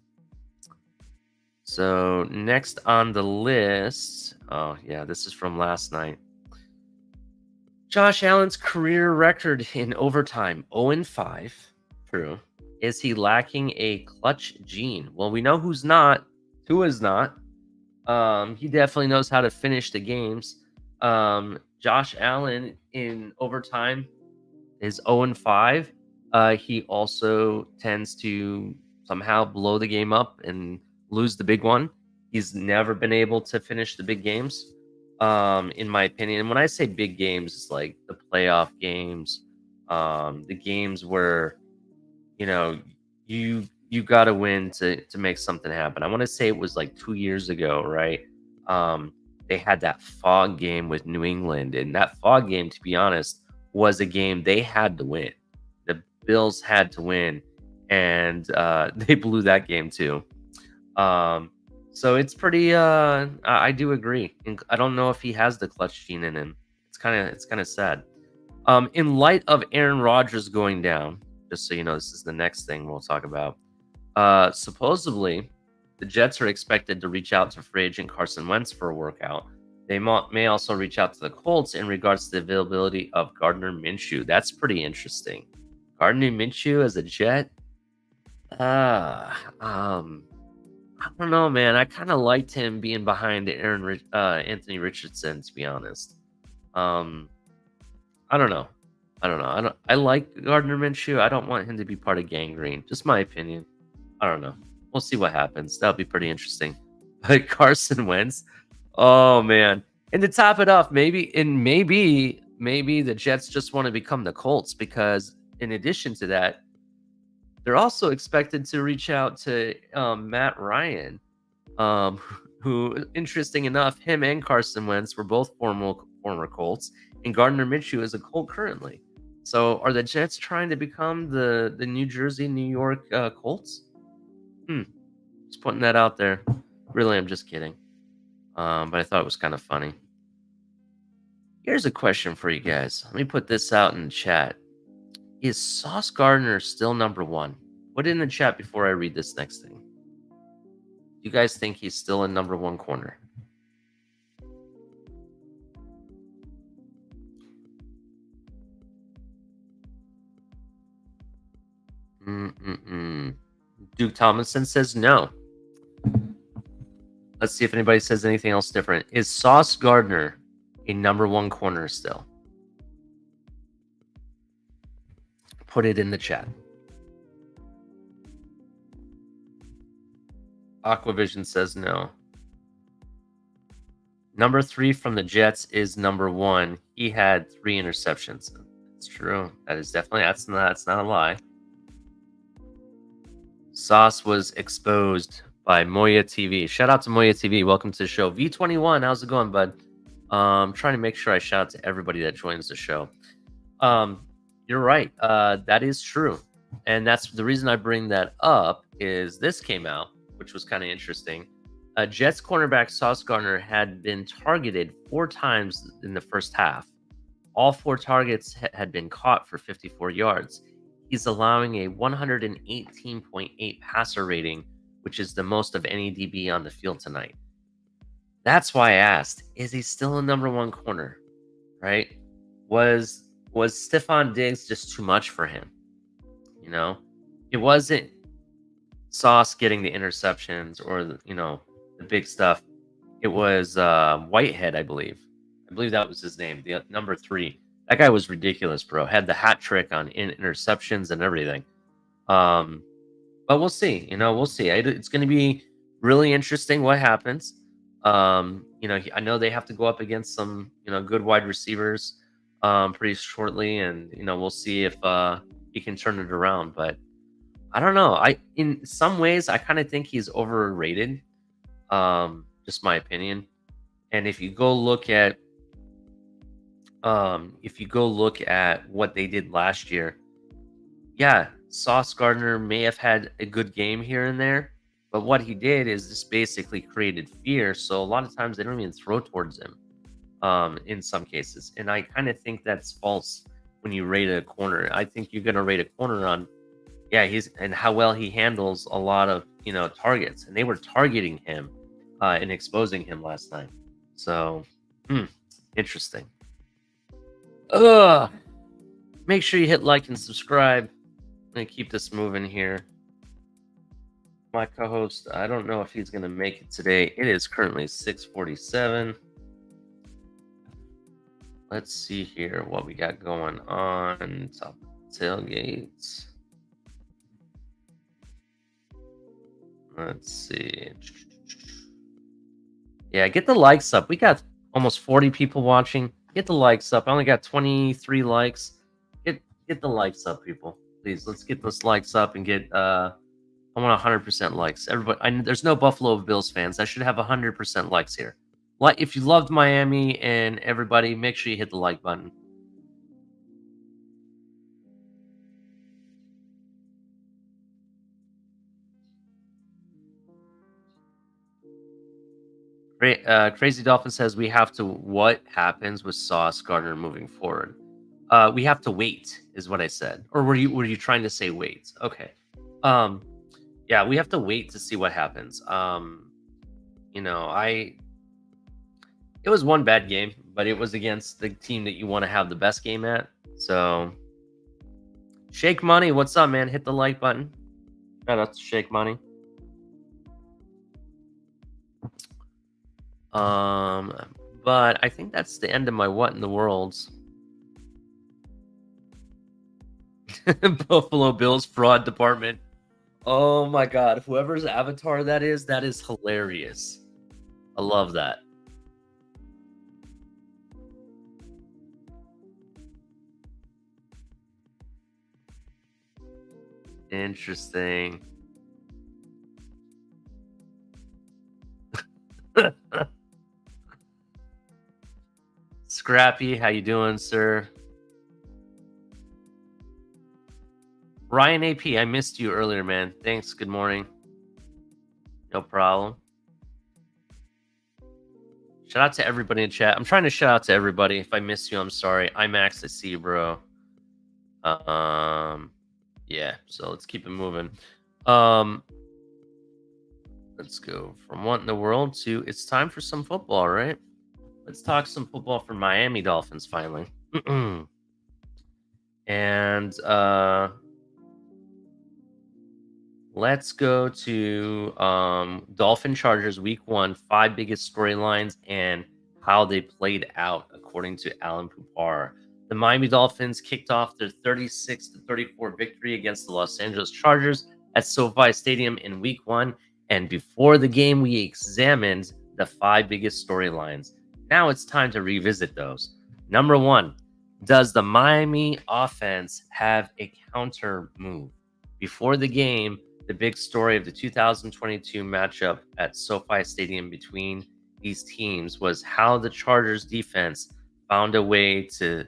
So next on the list, oh yeah, this is from last night. Josh Allen's career record in overtime, 0-5. True. Is he lacking a clutch gene? Well, we know who's not. Tua's not. He definitely knows how to finish the games. Josh Allen in overtime is 0-5. He also tends to somehow blow the game up and lose the big one. He's never been able to finish the big games, in my opinion. And when I say big games, it's like the playoff games, the games where, you know, you got to win to make something happen. I want to say it was like 2 years ago, right? They had that fog game with New England, and that fog game, to be honest, was a game they had to win. The Bills had to win, and they blew that game too. So it's pretty. I do agree. I don't know if he has the clutch gene in him. It's kind of sad. In light of Aaron Rodgers going down, just so you know, this is the next thing we'll talk about. Supposedly, the Jets are expected to reach out to free agent Carson Wentz for a workout. They may also reach out to the Colts in regards to the availability of Gardner Minshew. That's pretty interesting. Gardner Minshew as a Jet. I don't know, man. I kind of liked him being behind Anthony Richardson, to be honest. I don't know. I like Gardner Minshew. I don't want him to be part of Gangrene. Just my opinion. I don't know. We'll see what happens. That'll be pretty interesting. But Carson Wentz, oh man. And to top it off, maybe the Jets just want to become the Colts, because in addition to that, they're also expected to reach out to Matt Ryan, who, interesting enough, him and Carson Wentz were both former Colts, and Gardner Minshew is a Colt currently. So are the Jets trying to become the New Jersey, New York Colts? Just putting that out there. Really, I'm just kidding. But I thought it was kind of funny. Here's a question for you guys. Let me put this out in the chat. Is Sauce Gardner still number one? Put it in the chat before I read this next thing. Do you guys think he's still in number one corner? Duke Tomlinson says no. Let's see if anybody says anything else different. Is Sauce Gardner a number one corner still? Put it in the chat. Aquavision says no. Number 3 from the Jets is number 1. He had 3 interceptions. It's true. That is definitely, that's not a lie. Sauce was exposed by Moya TV. Shout out to Moya TV. Welcome to the show. V21, how's it going, bud? I'm trying to make sure I shout out to everybody that joins the show. You're right. That is true. And that's the reason I bring that up is this came out, which was kind of interesting. Jets cornerback Sauce Gardner had been targeted 4 times in the first half. All 4 targets had been caught for 54 yards. He's allowing a 118.8 passer rating, which is the most of any DB on the field tonight. That's why I asked, is he still a number 1 corner? right? Was Stephon Diggs just too much for him? You know, it wasn't Sauce getting the interceptions or the big stuff. It was Whitehead, I believe. I believe that was his name, the number 3. That guy was ridiculous, bro. Had the hat trick on interceptions and everything. But we'll see. We'll see. It's going to be really interesting what happens. I know they have to go up against some good wide receivers pretty shortly, and we'll see if he can turn it around. But I don't know. In some ways I kind of think he's overrated. Just my opinion. And if you go look at what they did last year, yeah, Sauce Gardner may have had a good game here and there, but what he did is just basically created fear. So a lot of times they don't even throw towards him in some cases. And I kind of think that's false when you rate a corner. I think you're going to rate a corner on, and how well he handles a lot of, targets. And they were targeting him and exposing him last night. So, interesting. Make sure you hit like and subscribe. I'm going to keep this moving here. My co-host, I don't know if he's going to make it today. It is currently 6:47. Let's see here what we got going on. Top tailgates. Let's see. Yeah, get the likes up. We got almost 40 people watching. Get the likes up. I only got 23 likes. Get the likes up, people. Please, let's get those likes up and get I want 100% likes. Everybody, there's no Buffalo Bills fans. I should have 100% likes here. Like, if you loved Miami and everybody, make sure you hit the like button. Crazy Dolphin says we have to. What happens with Sauce Gardner moving forward? We have to wait, is what I said. Or were you trying to say wait? Okay. Yeah, we have to wait to see what happens. It was one bad game, but it was against the team that you want to have the best game at. So, Shake Money, what's up, man? Hit the like button. Shout out to Shake Money. But I think that's the end of my what in the worlds. Buffalo Bills fraud department. Oh my god, whoever's avatar that is hilarious. I love that. Interesting. Scrappy, how you doing, sir? Ryan AP, I missed you earlier, man. Thanks. Good morning. No problem. Shout out to everybody in chat. I'm trying to shout out to everybody. If I miss you, I'm sorry. Max, I see you, bro. Yeah, so let's keep it moving. Let's go from what in the world to it's time for some football, right? Let's talk some football for Miami Dolphins finally. And let's go to Dolphin Chargers week 1, 5 biggest storylines and how they played out according to Alan Pupar. The Miami Dolphins kicked off their 36-34 victory against the Los Angeles Chargers at SoFi Stadium in week 1. And before the game, we examined the 5 biggest storylines. Now it's time to revisit those. Number 1, does the Miami offense have a counter move? Before the game, the big story of the 2022 matchup at SoFi Stadium between these teams was how the Chargers defense found a way to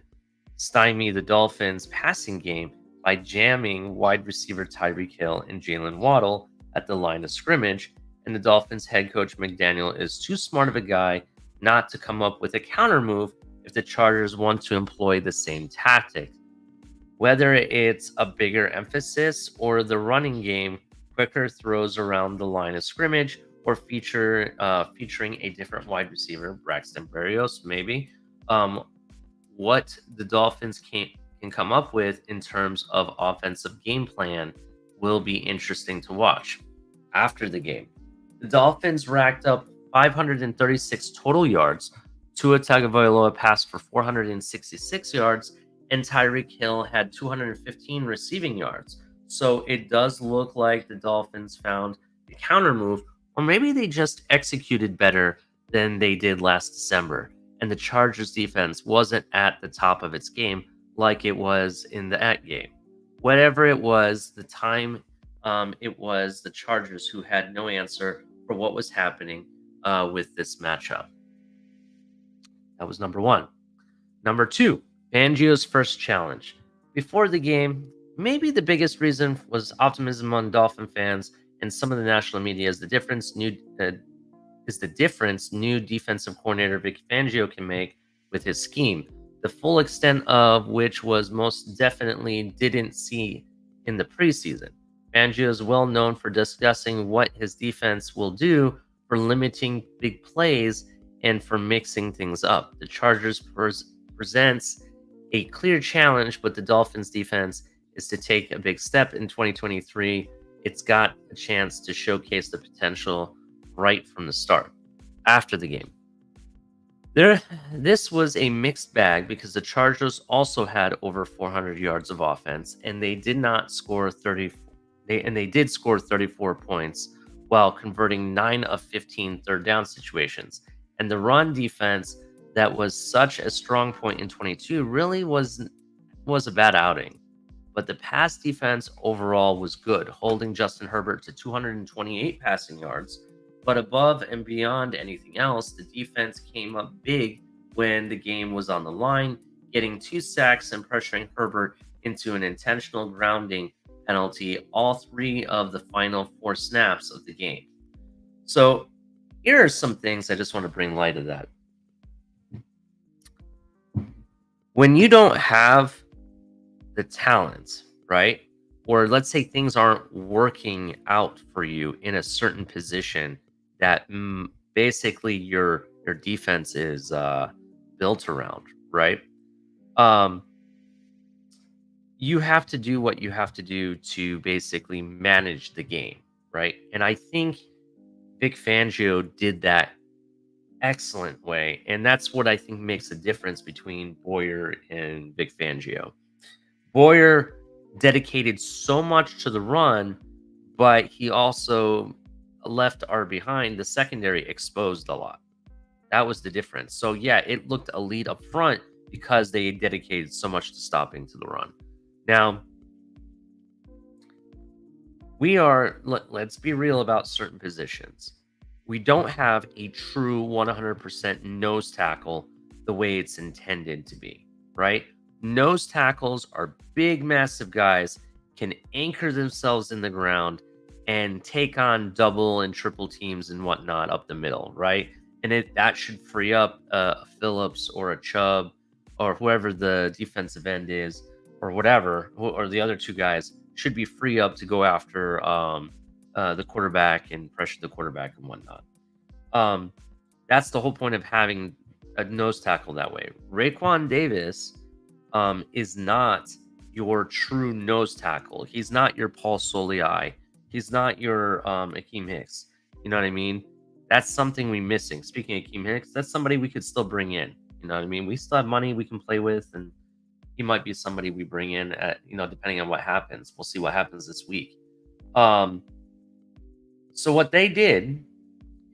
stymie the Dolphins passing game by jamming wide receiver Tyreek Hill and Jalen Waddle at the line of scrimmage, and the Dolphins head coach McDaniel is too smart of a guy not to come up with a counter move if the Chargers want to employ the same tactic. Whether it's a bigger emphasis or the running game, quicker throws around the line of scrimmage, or featuring a different wide receiver, Braxton Berrios, maybe. what the Dolphins can come up with in terms of offensive game plan will be interesting to watch after the game. The Dolphins racked up 536 total yards. Tua Tagovailoa passed for 466 yards, and Tyreek Hill had 215 receiving yards. So it does look like the Dolphins found the counter move, or maybe they just executed better than they did last December. And the Chargers defense wasn't at the top of its game like it was in that game. Whatever it was, the time it was the Chargers who had no answer for what was happening with this matchup. That was number one. Number two, Fangio's first challenge. Before the game, maybe the biggest reason was optimism among Dolphin fans and some of the national media is the difference new defensive coordinator Vic Fangio can make with his scheme, the full extent of which was most definitely didn't see in the preseason. Fangio is well known for discussing what his defense will do for limiting big plays and for mixing things up. The Chargers presents a clear challenge, but the Dolphins defense is to take a big step in 2023. It's got a chance to showcase the potential right from the start. After the game, this was a mixed bag because the Chargers also had over 400 yards of offense, and they did not score 30. They did score 34 points while converting 9 of 15 third down situations. And the run defense that was such a strong point in 22 really was a bad outing. But the pass defense overall was good, holding Justin Herbert to 228 passing yards. But above and beyond anything else, the defense came up big when the game was on the line, getting 2 sacks and pressuring Herbert into an intentional grounding penalty all 3 of the final 4 snaps of the game. So here are some things I just want to bring light to that. When you don't have the talent, right? Or let's say things aren't working out for you in a certain position that basically your defense is built around, right? You have to do what you have to do to basically manage the game, right? And I think Vic Fangio did that excellent way, and that's what I think makes the difference between Boyer and Vic Fangio. Boyer dedicated so much to the run, but he also left our behind. The secondary exposed a lot. That was the difference. So yeah, it looked elite up front because they dedicated so much to stopping to the run. Now, let's be real about certain positions. We don't have a true 100% nose tackle the way it's intended to be, right? Nose tackles are big, massive guys, can anchor themselves in the ground and take on double and triple teams and whatnot up the middle, right? And that should free up a Phillips or a Chubb or whoever the defensive end is or whatever, or the other 2 guys should be free up to go after the quarterback and pressure the quarterback and whatnot. That's the whole point of having a nose tackle that way. Raekwon Davis is not your true nose tackle. He's not your Paul Soliai. He's not your Akeem Hicks. You know what I mean? That's something we're missing. Speaking of Akeem Hicks, that's somebody we could still bring in. You know what I mean? We still have money we can play with, and he might be somebody we bring in at, depending on what happens. We'll see what happens this week. So what they did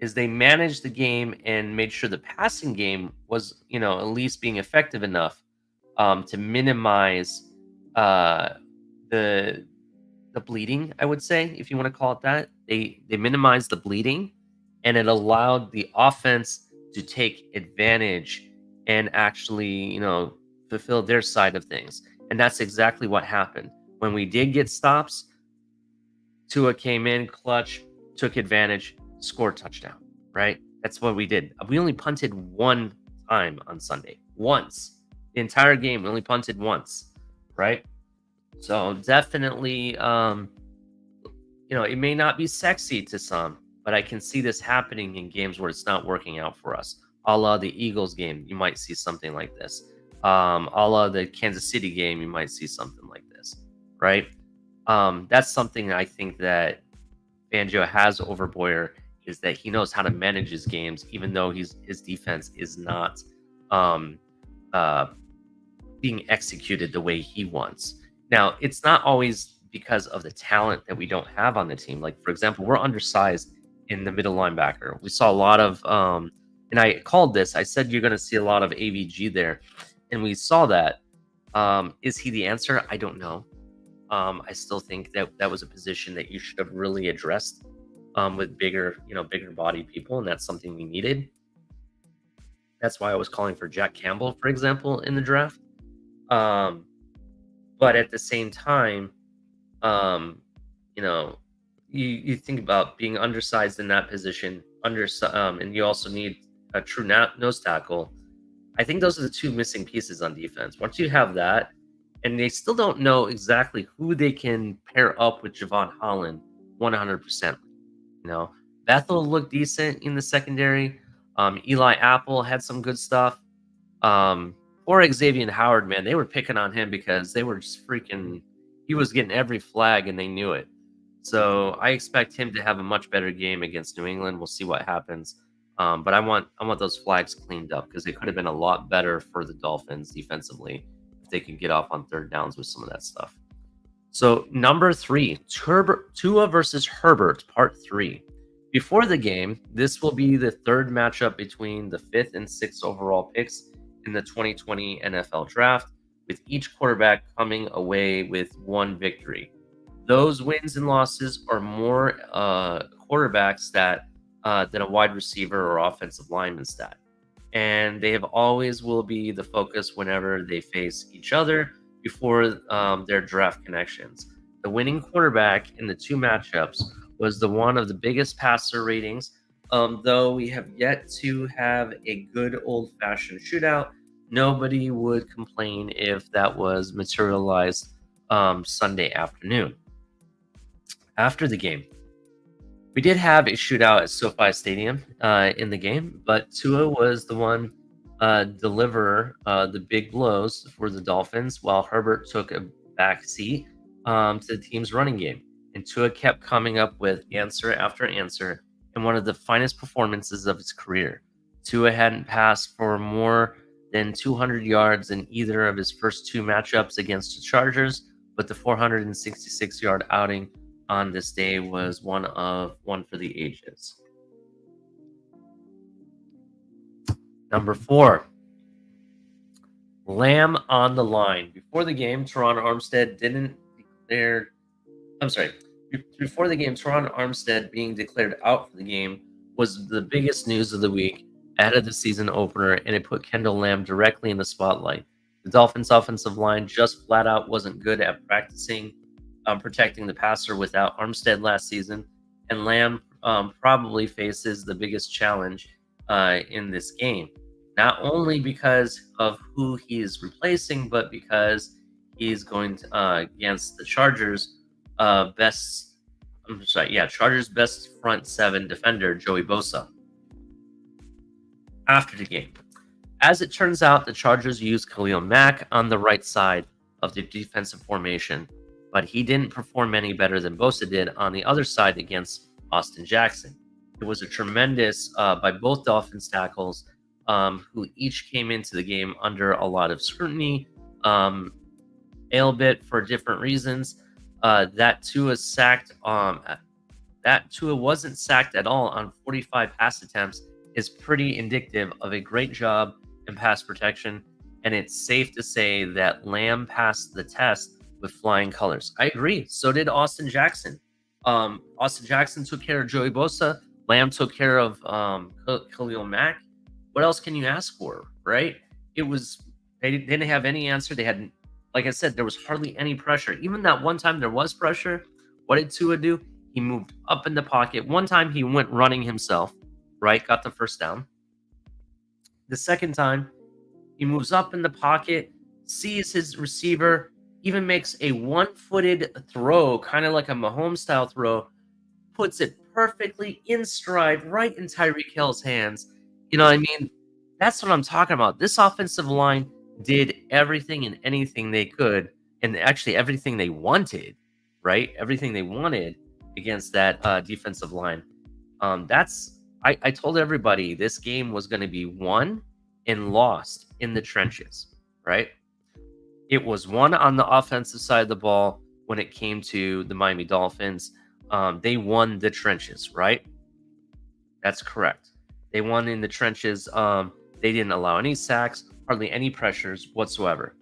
is they managed the game and made sure the passing game was, at least being effective enough to minimize the bleeding, I would say, if you want to call it that. They minimized the bleeding, and it allowed the offense to take advantage and actually, fulfill their side of things. And that's exactly what happened. When we did get stops, Tua came in clutch, took advantage, scored touchdown, right? That's what we did. We only punted 1 time on Sunday. Once. The entire game, we only punted once, right? So definitely, it may not be sexy to some, but I can see this happening in games where it's not working out for us. A la the Eagles game, you might see something like this. A la the Kansas City game, you might see something like this, right? That's something I think that Fangio has over Boyer, is that he knows how to manage his games, even though his defense is not um, uh, being executed the way he wants. Now, it's not always because of the talent that we don't have on the team. Like, for example, we're undersized in the middle linebacker. We saw a lot of, and I called this, I said you're going to see a lot of AVG there, and we saw that. Is he the answer? I don't know. I still think that that was a position that you should have really addressed with bigger body people, and that's something we needed. That's why I was calling for Jack Campbell, for example, in the draft. But at the same time, you think about being undersized in that position, and you also need a true nose tackle. I think those are the two missing pieces on defense. Once you have that, and they still don't know exactly who they can pair up with Javon Holland 100%. Bethel looked decent in the secondary. Eli Apple had some good stuff. Poor Xavier Howard, man, they were picking on him because they were just freaking. He was getting every flag, and they knew it. So I expect him to have a much better game against New England. We'll see what happens. But I want those flags cleaned up, because they could have been a lot better for the Dolphins defensively if they could get off on third downs with some of that stuff. So number 3, Tua versus Herbert, part 3. Before the game, this will be the third matchup between the 5th and 6th overall picks in the 2020 NFL Draft, with each quarterback coming away with one victory. Those wins and losses are more quarterbacks than a wide receiver or offensive lineman stat. And they have always will be the focus whenever they face each other before their draft connections. The winning quarterback in the two matchups was the one of the biggest passer ratings, though we have yet to have a good old-fashioned shootout. Nobody would complain if that was materialized Sunday afternoon. After the game, we did have a shootout at SoFi Stadium in the game, but Tua was the one deliver the big blows for the Dolphins, while Herbert took a back seat to the team's running game. And Tua kept coming up with answer after answer in one of the finest performances of his career. Tua hadn't passed for more than 200 yards in either of his first two matchups against the Chargers, but the 466-yard outing on this day was one for the ages. Number 4, Lamb on the line. Before the game, Teron Armstead being declared out for the game was the biggest news of the week ahead of the season opener, and it put Kendall Lamb directly in the spotlight. The Dolphins' offensive line just flat out wasn't good at practicing protecting the passer without Armstead last season, and Lamb probably faces the biggest challenge in this game. Not only because of who he's replacing, but because he's going against the Chargers' best front seven defender, Joey Bosa. After the game, as it turns out, the Chargers used Khalil Mack on the right side of the defensive formation, but he didn't perform any better than Bosa did on the other side against Austin Jackson. It was a tremendous by both Dolphins tackles, who each came into the game under a lot of scrutiny, a bit for different reasons. That Tua wasn't sacked at all on 45 pass attempts is pretty indicative of a great job in pass protection, and it's safe to say that Lamb passed the test with flying colors. I agree. So did Austin Jackson. Austin Jackson took care of Joey Bosa. Lamb took care of Khalil Mack. What else can you ask for, right? They didn't have any answer. They had, like I said, there was hardly any pressure. Even that one time there was pressure, what did Tua do? He moved up in the pocket. One time he went running himself, right? Got the first down. The second time, he moves up in the pocket, sees his receiver, even makes a one-footed throw, kind of like a Mahomes-style throw, puts it perfectly in stride right in Tyreek Hill's hands. You know what I mean? That's what I'm talking about. This offensive line did everything and anything they could, and actually everything they wanted, right? Everything they wanted against that defensive line. I told everybody this game was going to be won and lost in the trenches, right? It was won on the offensive side of the ball when it came to the Miami Dolphins. They won the trenches, right? That's correct. They won in the trenches. They didn't allow any sacks, hardly any pressures whatsoever.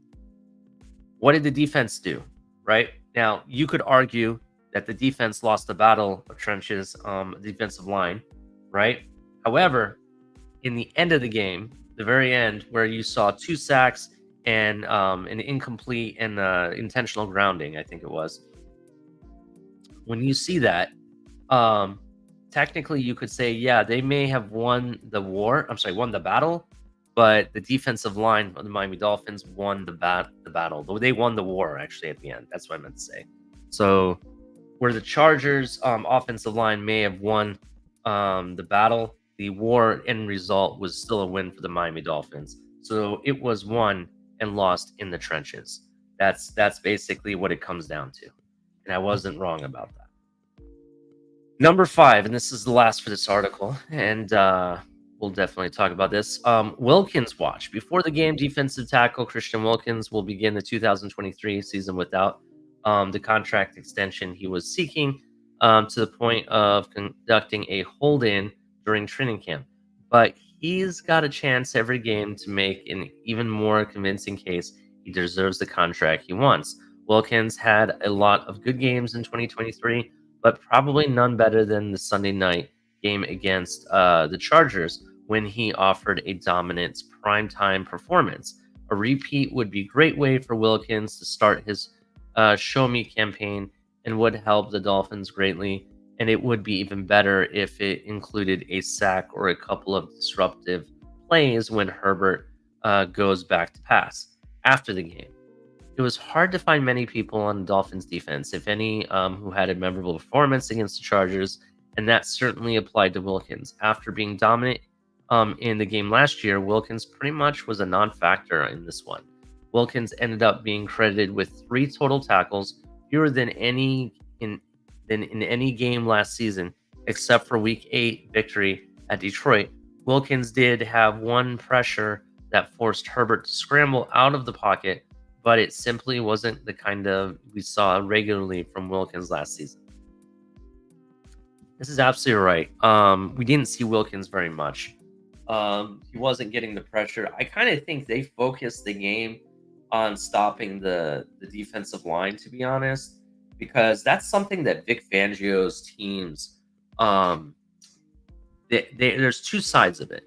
What did the defense do? Right now, you could argue that the defense lost the battle of trenches, defensive line, right? However, in the end of the game, the very end, where you saw 2 sacks and an incomplete and intentional grounding, I think it was. When you see that, technically you could say, yeah, they may have won the war. I'm sorry, won the battle, but the defensive line of the Miami Dolphins won the battle. They won the war, actually, at the end. That's what I meant to say. So where the Chargers offensive line may have won the battle, the war end result was still a win for the Miami Dolphins. So it was won and lost in the trenches. That's basically what it comes down to. And I wasn't wrong about that. Number 5, and this is the last for this article, and we'll definitely talk about this. Wilkins watch. Before the game, defensive tackle Christian Wilkins will begin the 2023 season without the contract extension he was seeking, to the point of conducting a hold-in during training camp. But he's got a chance every game to make an even more convincing case he deserves the contract he wants. Wilkins had a lot of good games in 2023, but probably none better than the Sunday night game against the Chargers when he offered a dominant primetime performance. A repeat would be a great way for Wilkins to start his Show Me campaign and would help the Dolphins greatly. And it would be even better if it included a sack or a couple of disruptive plays when Herbert goes back to pass after the game. It was hard to find many people on the Dolphins defense, if any, who had a memorable performance against the Chargers, and that certainly applied to Wilkins. After being dominant in the game last year, Wilkins pretty much was a non-factor in this one. Wilkins ended up being credited with 3 total tackles, fewer than in any game last season, except for Week 8 victory at Detroit. Wilkins did have 1 pressure that forced Herbert to scramble out of the pocket, but it simply wasn't the kind of we saw regularly from Wilkins last season. This is absolutely right. We didn't see Wilkins very much. He wasn't getting the pressure. I kind of think they focused the game on stopping the defensive line, to be honest, because that's something that Vic Fangio's teams, there's 2 sides of it.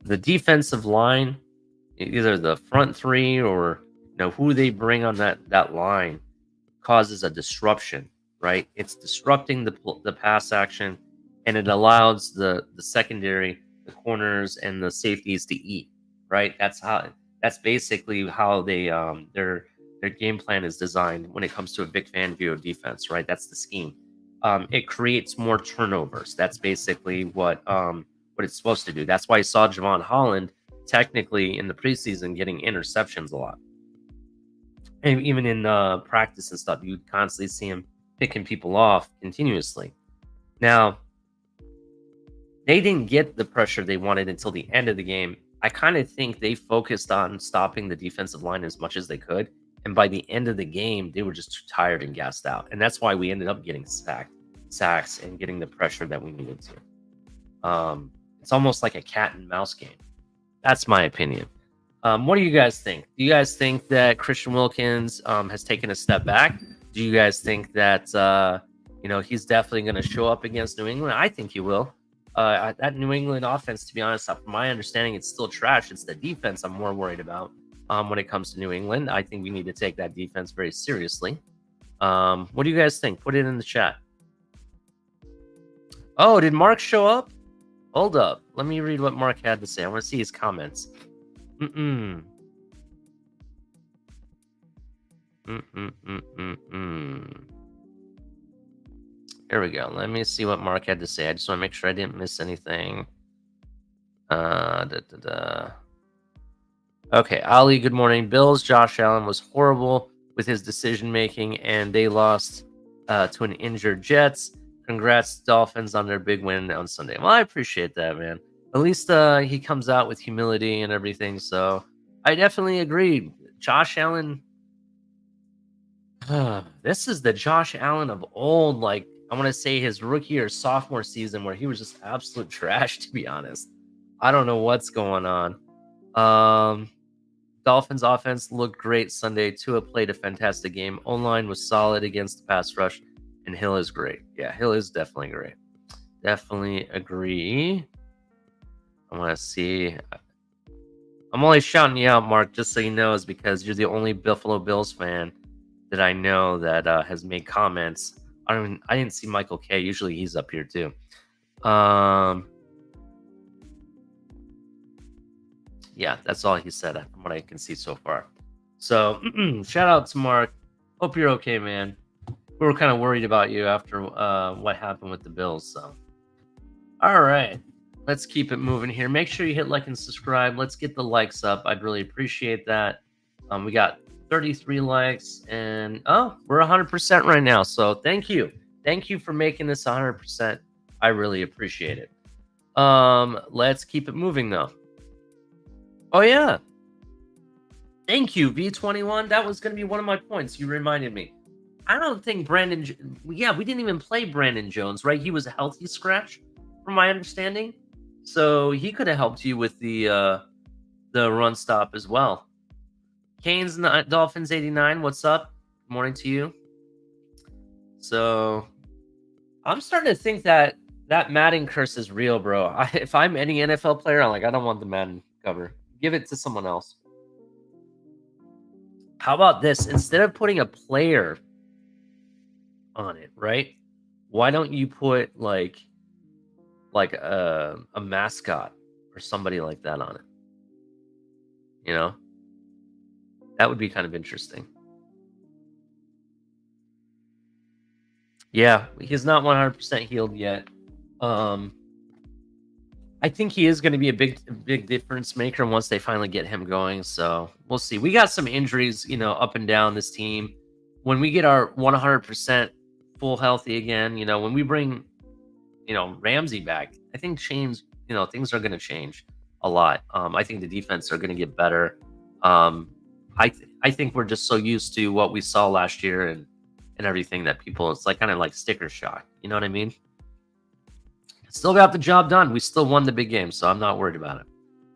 The defensive line, either the front 3 or who they bring on that line, causes a disruption, right? It's disrupting the pass action, and it allows the secondary, the corners and the safeties to eat, right? That's basically how they their game plan is designed when it comes to a Vic Fangio defense, right? That's the scheme. It creates more turnovers. That's basically what it's supposed to do. That's why you saw Javon Holland technically in the preseason getting interceptions a lot. And even in practice and stuff, you'd constantly see him picking people off continuously. Now, they didn't get the pressure they wanted until the end of the game. I kind of think they focused on stopping the defensive line as much as they could. And by the end of the game, they were just too tired and gassed out. And that's why we ended up getting sacks and getting the pressure that we needed to. It's almost like a cat and mouse game. That's my opinion. What do you guys think? Do you guys think that Christian Wilkins has taken a step back? Do you guys think that he's definitely going to show up against New England? I think he will. That New England offense, to be honest, from my understanding, it's still trash. It's the defense I'm more worried about when it comes to New England. I think we need to take that defense very seriously. What do you guys think? Put it in the chat. Oh, did Mark show up? Hold up. Let me read what Mark had to say. I want to see his comments. Here we go. Let me see what Mark had to say. I just want to make sure I didn't miss anything. Okay, Ali, good morning. Bills, Josh Allen was horrible with his decision making, and they lost to an injured Jets. Congrats, Dolphins, on their big win on Sunday. Well, I appreciate that, man. At least he comes out with humility and everything. So I definitely agree. Josh Allen, this is the Josh Allen of old. Like, I want to say his rookie or sophomore season where he was just absolute trash, to be honest. I don't know what's going on. Dolphins offense looked great Sunday. Tua played a fantastic game. O-line was solid against the pass rush, and Hill is great. Yeah, Hill is definitely great. Definitely agree. I want to see. I'm only shouting you out, Mark, just so you know, is because you're the only Buffalo Bills fan that I know that has made comments. I didn't see Michael K. Usually he's up here too. Yeah, that's all he said from what I can see so far. So shout out to Mark. Hope you're okay, man. We were kind of worried about you after what happened with the Bills. So, all right, let's keep it moving here. Make sure you hit like and subscribe. Let's get the likes up. I'd really appreciate that. We got 33 likes, and we're 100% right now. So thank you for making this 100%. I really appreciate it. Let's keep it moving though. Oh yeah, thank you, V21. That was going to be one of my points. You reminded me. I don't think Brandon. Yeah, we didn't even play Brandon Jones, right? He was a healthy scratch, from my understanding. So he could have helped you with the run stop as well. Canes Dolphins 89. What's up? Good morning to you. So I'm starting to think that Madden curse is real, bro. If I'm any NFL player, I'm like, I don't want the Madden cover. Give it to someone else. How about this? Instead of putting a player on it, right? Why don't you put like a mascot or somebody like that on it? You know? That would be kind of interesting. Yeah, he's not 100% healed yet. I think he is going to be a big difference maker once they finally get him going. So we'll see. We got some injuries, up and down this team. When we get our 100% full healthy again, when we bring, Ramsey back, I think things are going to change a lot. I think the defense are going to get better. I think we're just so used to what we saw last year and everything that it's like kind of like sticker shock. You know what I mean? Still got the job done. We still won the big game, so I'm not worried about it.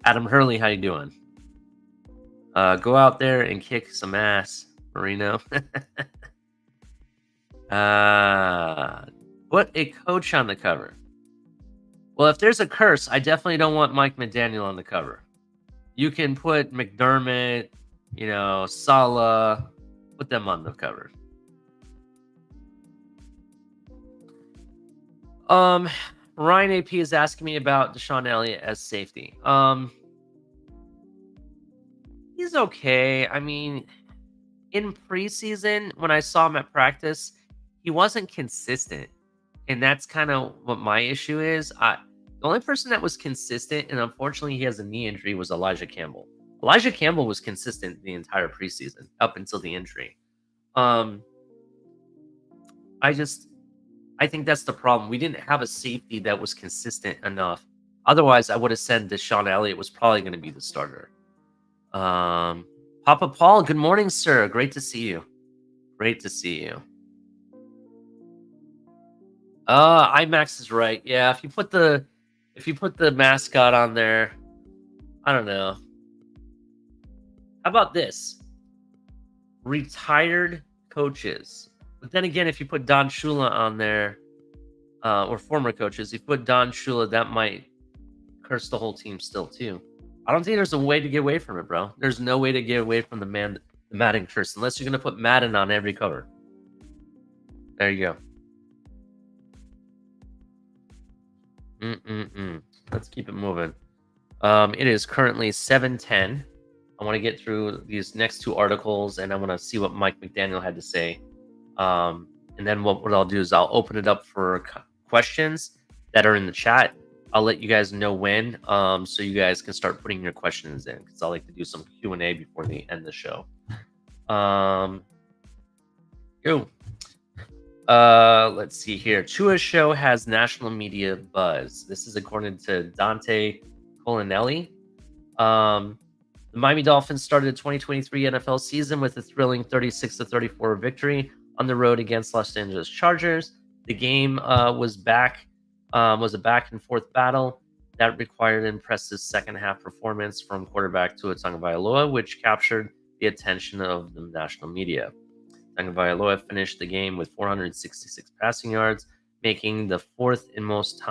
Adam Hurley, how you doing? Go out there and kick some ass, Marino. Put a coach on the cover. Well, if there's a curse, I definitely don't want Mike McDaniel on the cover. You can put McDermott, Saleh, put them on the cover. Ryan AP is asking me about Deshaun Elliott as safety. He's okay. I mean, in preseason, when I saw him at practice, he wasn't consistent. And that's kind of what my issue is. The only person that was consistent, and unfortunately he has a knee injury, was Elijah Campbell. Elijah Campbell was consistent the entire preseason up until the injury. I think that's the problem. We didn't have a safety that was consistent enough. Otherwise, I would have said Deshaun Elliott was probably going to be the starter. Papa Paul, good morning, sir. Great to see you. Great to see you. IMAX is right. Yeah, if you put the mascot on there, I don't know. How about this? Retired coaches. But then again, if you put Don Shula on there, or former coaches, if you put Don Shula, that might curse the whole team still too. I don't think there's a way to get away from it, bro. There's no way to get away from the Madden curse unless you're gonna put Madden on every cover. There you go. Let's keep it moving. It is currently 7:10. I want to get through these next two articles, and I want to see what Mike McDaniel had to say. And then what I'll do is I'll open it up for questions that are in the chat. I'll let you guys know when, so you guys can start putting your questions in, because I like to do some Q&A before they end the show. Let's see here. Tua's show has national media buzz. This is according to Dante Colinelli. The Miami Dolphins started the 2023 NFL season with a thrilling 36-34 victory on the road against Los Angeles Chargers. The game was a back and forth battle that required an impressive second half performance from quarterback Tua Tagovailoa, which captured the attention of the national media. Tagovailoa finished the game with 466 passing yards, making the fourth in most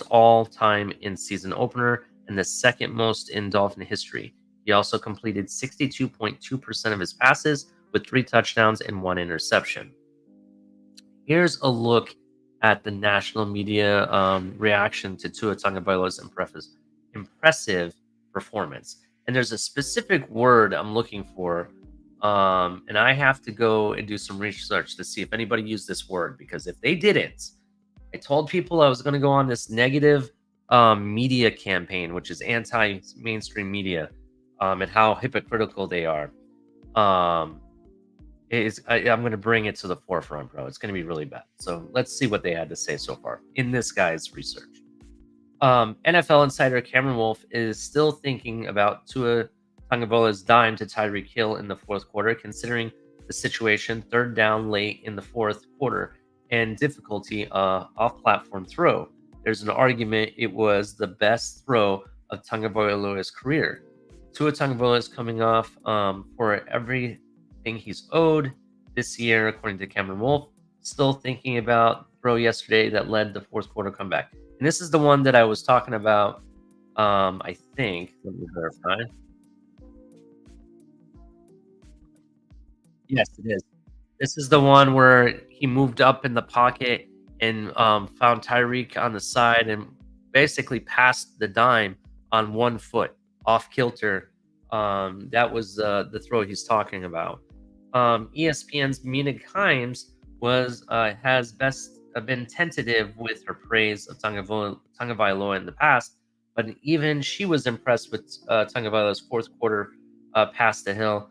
all-time in season opener and the second most in Dolphin history. He also completed 62.2% of his passes with 3 touchdowns and 1 interception. Here's a look at the national media reaction to Tua Tagovailoa's impressive performance. And there's a specific word I'm looking for, and I have to go and do some research to see if anybody used this word, because if they didn't, I told people I was going to go on this negative media campaign, which is anti-mainstream media, and how hypocritical they are. I'm going to bring it to the forefront, bro. It's going to be really bad. So let's see what they had to say so far in this guy's research. NFL insider Cameron Wolf is still thinking about Tua Tagovailoa's dime to Tyreek Hill in the fourth quarter, considering the situation, third down late in the fourth quarter, and difficulty off-platform throw. There's an argument it was the best throw of Tagovailoa's career. Tua Tagovailoa is coming off for everything he's owed this year, according to Cameron Wolf. Still thinking about throw yesterday that led the fourth quarter comeback. And this is the one that I was talking about, I think. Let me verify. Yes, it is. This is the one where he moved up in the pocket and found Tyreek on the side and basically passed the dime on 1 foot off kilter. That was the throw he's talking about. ESPN's Mina Kimes has been tentative with her praise of Tagovailoa in the past, but even she was impressed with Tagovailoa's fourth quarter pass to Hill.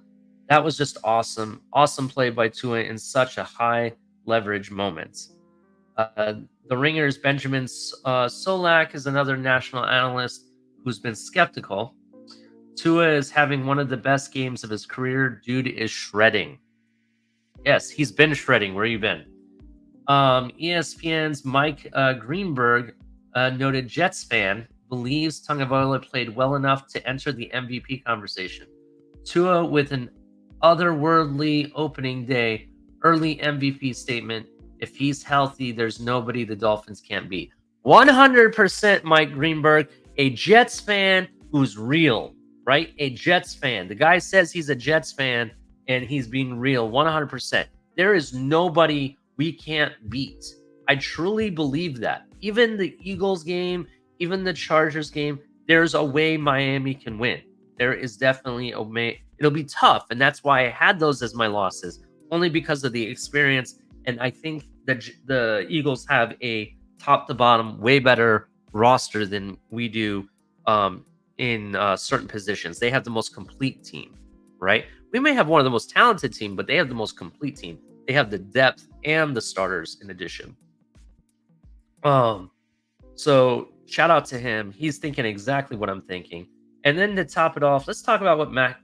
That was just awesome. Awesome play by Tua in such a high leverage moment. The Ringer's Benjamin Solak is another national analyst who's been skeptical. Tua is having one of the best games of his career. Dude is shredding. Yes, he's been shredding. Where you been? ESPN's Mike Greenberg, noted Jets fan, believes Tagovailoa played well enough to enter the MVP conversation. Tua with an otherworldly opening day, early MVP statement. If he's healthy, there's nobody the Dolphins can't beat. 100% Mike Greenberg, a Jets fan who's real, right? A Jets fan. The guy says he's a Jets fan and he's being real 100%. There is nobody we can't beat. I truly believe that. Even the Eagles game, even the Chargers game, there's a way Miami can win. There is definitely a way. It'll be tough, and that's why I had those as my losses, only because of the experience. And I think that the Eagles have a top-to-bottom, way better roster than we do in certain positions. They have the most complete team, right? We may have one of the most talented team, but they have the most complete team. They have the depth and the starters in addition. So shout out to him. He's thinking exactly what I'm thinking. And then to top it off, let's talk about what Pat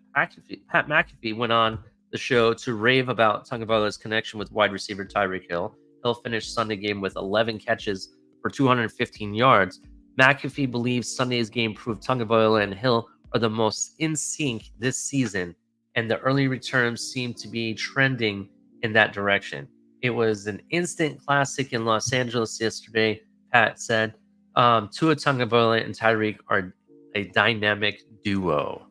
McAfee went on the show to rave about Tagovailoa's connection with wide receiver Tyreek Hill. Hill finished Sunday game with 11 catches for 215 yards. McAfee believes Sunday's game proved Tagovailoa and Hill are the most in sync this season, and the early returns seem to be trending in that direction. It was an instant classic in Los Angeles yesterday, Pat said. Tua Tagovailoa and Tyreek are a dynamic duo.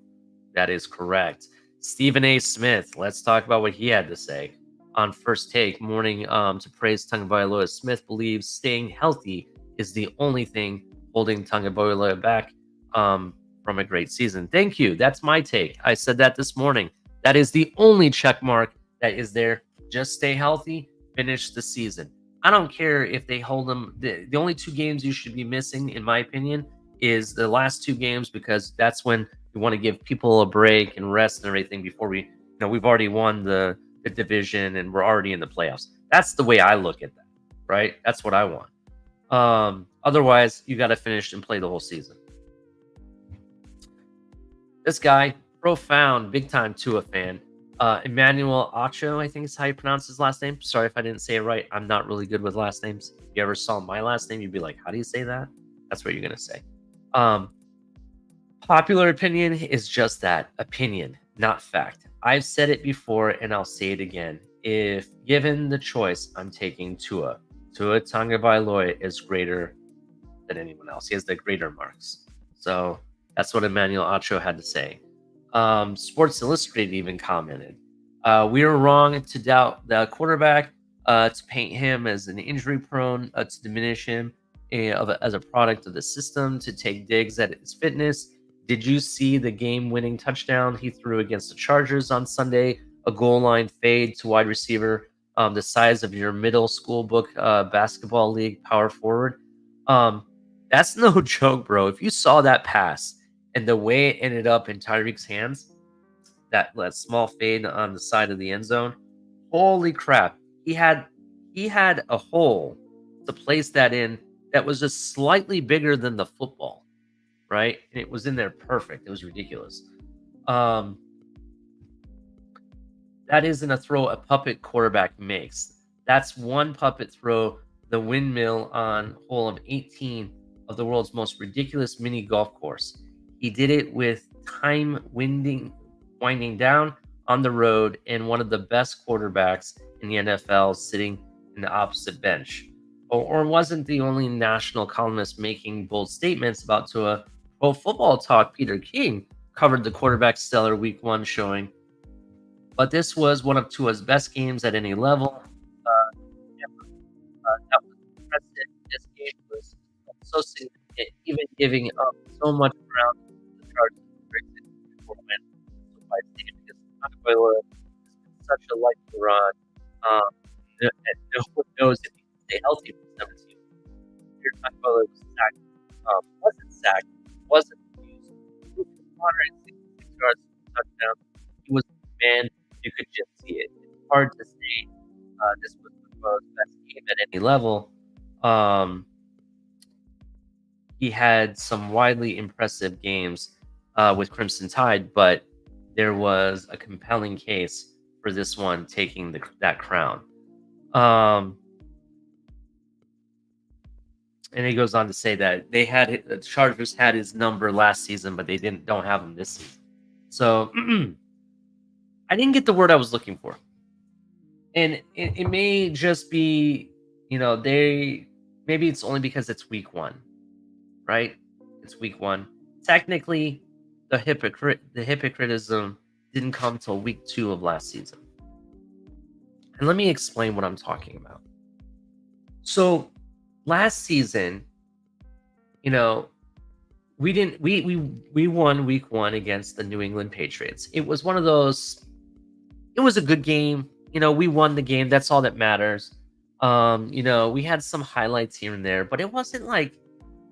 That is correct. Stephen A. Smith, let's talk about what he had to say on First Take morning to praise Tagovailoa. Smith believes staying healthy is the only thing holding Tagovailoa back from a great season. Thank you. That's my take. I said that this morning. That is the only check mark that is there. Just stay healthy, finish the season. I don't care if they hold them. The only 2 games you should be missing, in my opinion, is the last 2 games, because that's when you want to give people a break and rest and everything before we've already won the division and we're already in the playoffs. That's the way I look at that, right? That's what I want. Otherwise, you got to finish and play the whole season. This guy, profound, big time Tua fan. Emmanuel Acho, I think is how you pronounce his last name. Sorry if I didn't say it right. I'm not really good with last names. If you ever saw my last name, you'd be like, how do you say that? That's what you're going to say. Popular opinion is just that, opinion, not fact. I've said it before and I'll say it again. If given the choice, I'm taking Tua. Tua Tagovailoa is greater than anyone else. He has the greater marks. So that's what Emmanuel Acho had to say. Sports Illustrated even commented, we were wrong to doubt the quarterback, to paint him as an injury prone, to diminish him as a product of the system, to take digs at his fitness. Did you see the game-winning touchdown he threw against the Chargers on Sunday? A goal line fade to wide receiver, the size of your middle school book basketball league power forward. That's no joke, bro. If you saw that pass and the way it ended up in Tyreek's hands, that small fade on the side of the end zone, holy crap. He had a hole to place that in that was just slightly bigger than the football, right? And it was in there perfect. It was ridiculous. That isn't a throw a puppet quarterback makes. That's one puppet throw, the windmill on hole of 18 of the world's most ridiculous mini golf course. He did it with time winding winding down on the road, and one of the best quarterbacks in the NFL sitting in the opposite bench. Or wasn't the only national columnist making bold statements about Tua. Pro Football Talk, Peter King, covered the quarterback stellar Week 1 showing. But this was one of Tua's best games at any level. That was impressive. This game was so significant, even giving up so much ground to the Chargers before win. Because Tagovailoa is such a lightning rod. And no one knows if he can stay healthy for 17 years. Tagovailoa was sacked. Wasn't sacked. Wasn't used. 166 yards touchdown. He was the man. You could just see it. It's hard to say this was Tagovailoa's best game at any level. He had some widely impressive games with Crimson Tide, but there was a compelling case for this one taking that crown. And he goes on to say that the Chargers had his number last season, but they don't have him this season. So I didn't get the word I was looking for. And it may just be, maybe it's only because it's week 1, right? It's week 1. Technically, the hypocritism didn't come till week 2 of last season. And let me explain what I'm talking about. So last season, we won week 1 against the New England Patriots. It was one of those. It was a good game. We won the game. That's all that matters. We had some highlights here and there, but it wasn't like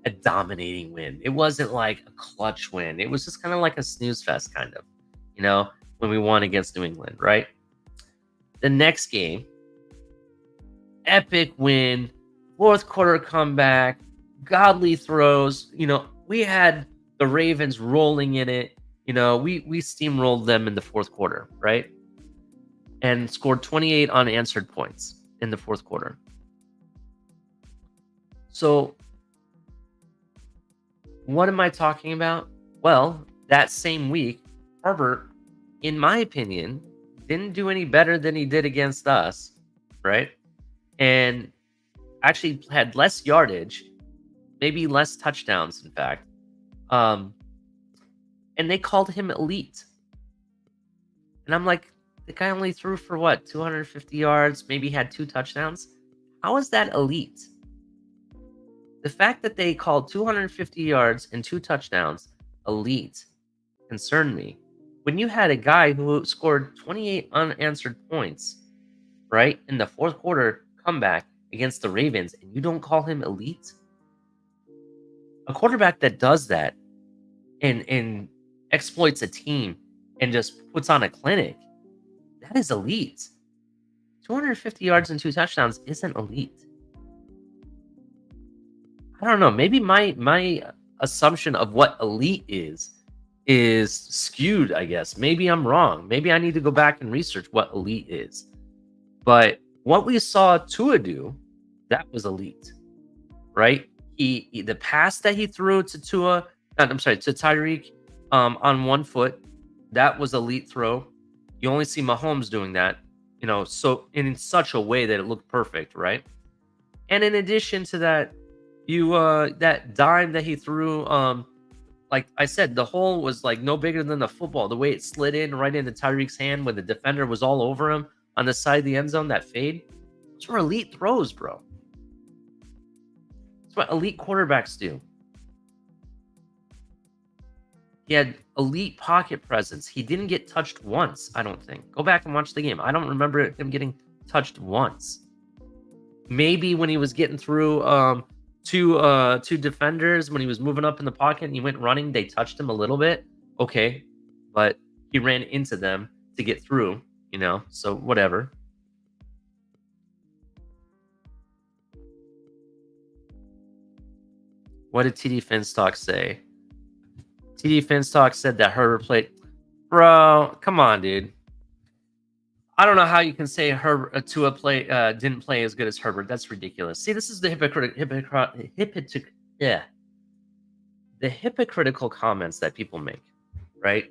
a dominating win. It wasn't like a clutch win. It was just kind of like a snooze fest, kind of, when we won against New England, right? The next game, epic win, fourth quarter comeback, godly throws. We had the Ravens rolling in it. We steamrolled them in the fourth quarter, right? And scored 28 unanswered points in the fourth quarter. So what am I talking about? Well, that same week, Herbert, in my opinion, didn't do any better than he did against us, right? And actually had less yardage, maybe less touchdowns, in fact. And they called him elite. And I'm like, the guy only threw for 250 yards, maybe had 2 touchdowns. How is that elite? The fact that they called 250 yards and 2 touchdowns elite concerned me. When you had a guy who scored 28 unanswered points, right, in the fourth quarter comeback, against the Ravens, and you don't call him elite? A quarterback that does that and exploits a team and just puts on a clinic, that is elite. 250 yards and 2 touchdowns isn't elite. I don't know. Maybe my assumption of what elite is skewed, I guess. Maybe I'm wrong. Maybe I need to go back and research what elite is. But what we saw Tua do, that was elite, right? The pass that he threw to Tua, to Tyreek, on 1 foot, that was elite throw. You only see Mahomes doing that, so in such a way that it looked perfect, right? And in addition to that, that dime that he threw, like I said, the hole was like no bigger than the football. The way it slid in right into Tyreek's hand when the defender was all over him on the side of the end zone, that fade. Those were elite throws, bro. That's what elite quarterbacks do. He had elite pocket presence. He didn't get touched once, I don't think. Go back and watch the game. I don't remember him getting touched once. Maybe when he was getting through two defenders, when he was moving up in the pocket and he went running, they touched him a little bit. Okay, but he ran into them to get through, so whatever. What did TD Finstock say? TD Finstock said that Herbert played. Bro, come on, dude. I don't know how you can say Tua didn't play as good as Herbert. That's ridiculous. See, this is the hypocritical comments that people make, right?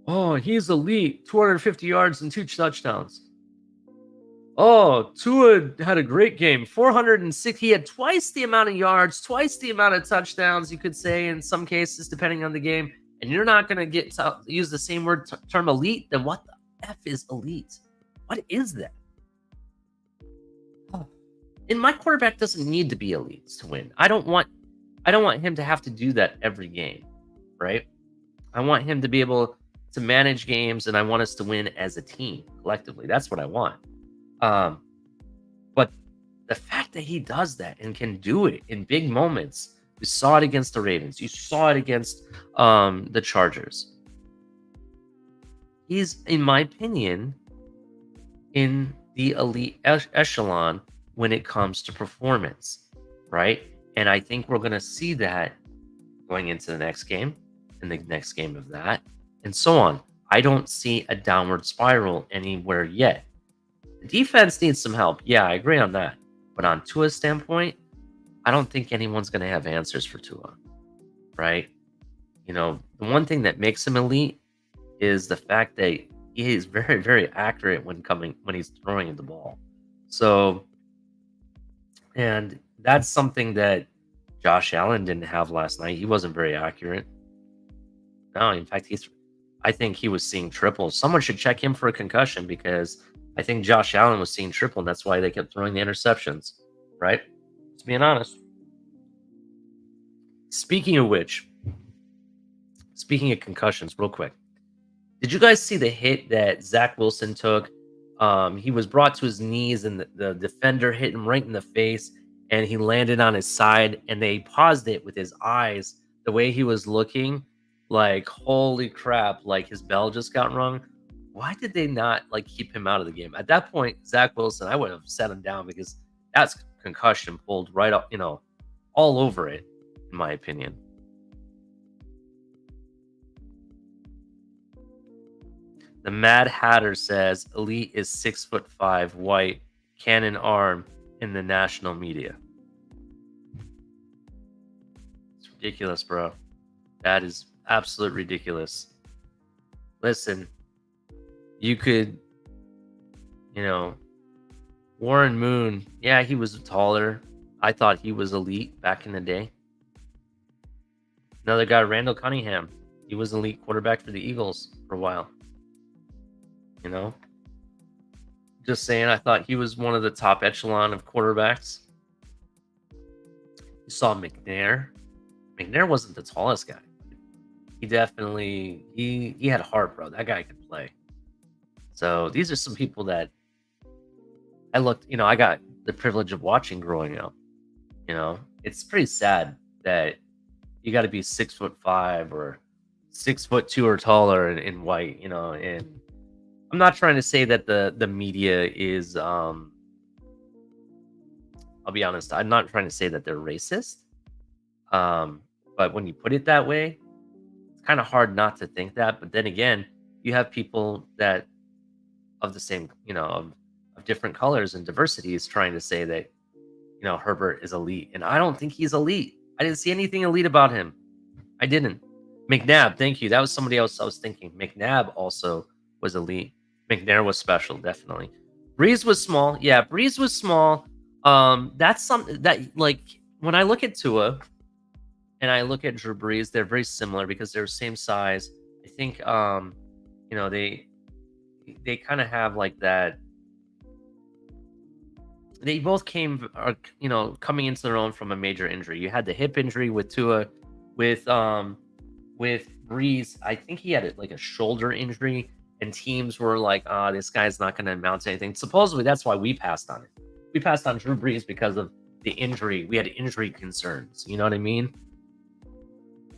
Oh, he's elite, 250 yards and 2 touchdowns. Oh, Tua had a great game, 406. He had twice the amount of yards, twice the amount of touchdowns, you could say, in some cases, depending on the game. And you're not going to use the same term elite? Then what the F is elite? What is that? And my quarterback doesn't need to be elite to win. I don't want him to have to do that every game, right? I want him to be able to manage games, and I want us to win as a team collectively. That's what I want. But the fact that he does that and can do it in big moments, you saw it against the Ravens, you saw it against the Chargers. He's, in my opinion, in the elite echelon when it comes to performance, right? And I think we're going to see that going into the next game and the next game of that and so on. I don't see a downward spiral anywhere yet. The defense needs some help. Yeah, I agree on that. But on Tua's standpoint, I don't think anyone's going to have answers for Tua, right? The one thing that makes him elite is the fact that he is very, very accurate when he's throwing the ball. So, and that's something that Josh Allen didn't have last night. He wasn't very accurate. No, in fact, I think he was seeing triple. Someone should check him for a concussion, because I think Josh Allen was seeing triple, and that's why they kept throwing the interceptions, right? Just being honest. Speaking of which, speaking of concussions, real quick. Did you guys see the hit that Zach Wilson took? He was brought to his knees, and the defender hit him right in the face, and he landed on his side, and they paused it with his eyes. The way he was looking, like, holy crap, like his bell just got rung. Why did they not keep him out of the game? At that point, Zach Wilson, I would have set him down, because that's concussion pulled right up, all over it, in my opinion. The Mad Hatter says elite is 6'5", white, cannon arm in the national media. It's ridiculous, bro. That is absolute ridiculous. Listen, you could, Warren Moon, yeah, he was taller. I thought he was elite back in the day. Another guy, Randall Cunningham. He was elite quarterback for the Eagles for a while. Just saying, I thought he was one of the top echelon of quarterbacks. You saw McNair. McNair wasn't the tallest guy. He definitely, he had heart, bro. That guy could play. So these are some people that I looked, I got the privilege of watching growing up. You know, it's pretty sad that you got to be 6'5" or 6'2" or taller in white. You know, and I'm not trying to say that the media is. I'll be honest. I'm not trying to say that they're racist. But when you put it that way, it's kind of hard not to think that. But then again, you have people that of the same, of different colors and diversities trying to say that, Herbert is elite. And I don't think he's elite. I didn't see anything elite about him. I didn't. McNabb, thank you. That was somebody else I was thinking. McNabb also was elite. McNair was special, definitely. Breeze was small. Yeah, Breeze was small. That's something that, like, when I look at Tua and I look at Drew Brees, they're very similar because they're the same size. I think, they kind of have like that. They both coming into their own from a major injury. You had the hip injury with Tua, with Breeze. I think he had like a shoulder injury, and teams were like, this guy's not going to amount to anything. Supposedly, that's why we passed on it. We passed on Drew Brees because of the injury. We had injury concerns. You know what I mean?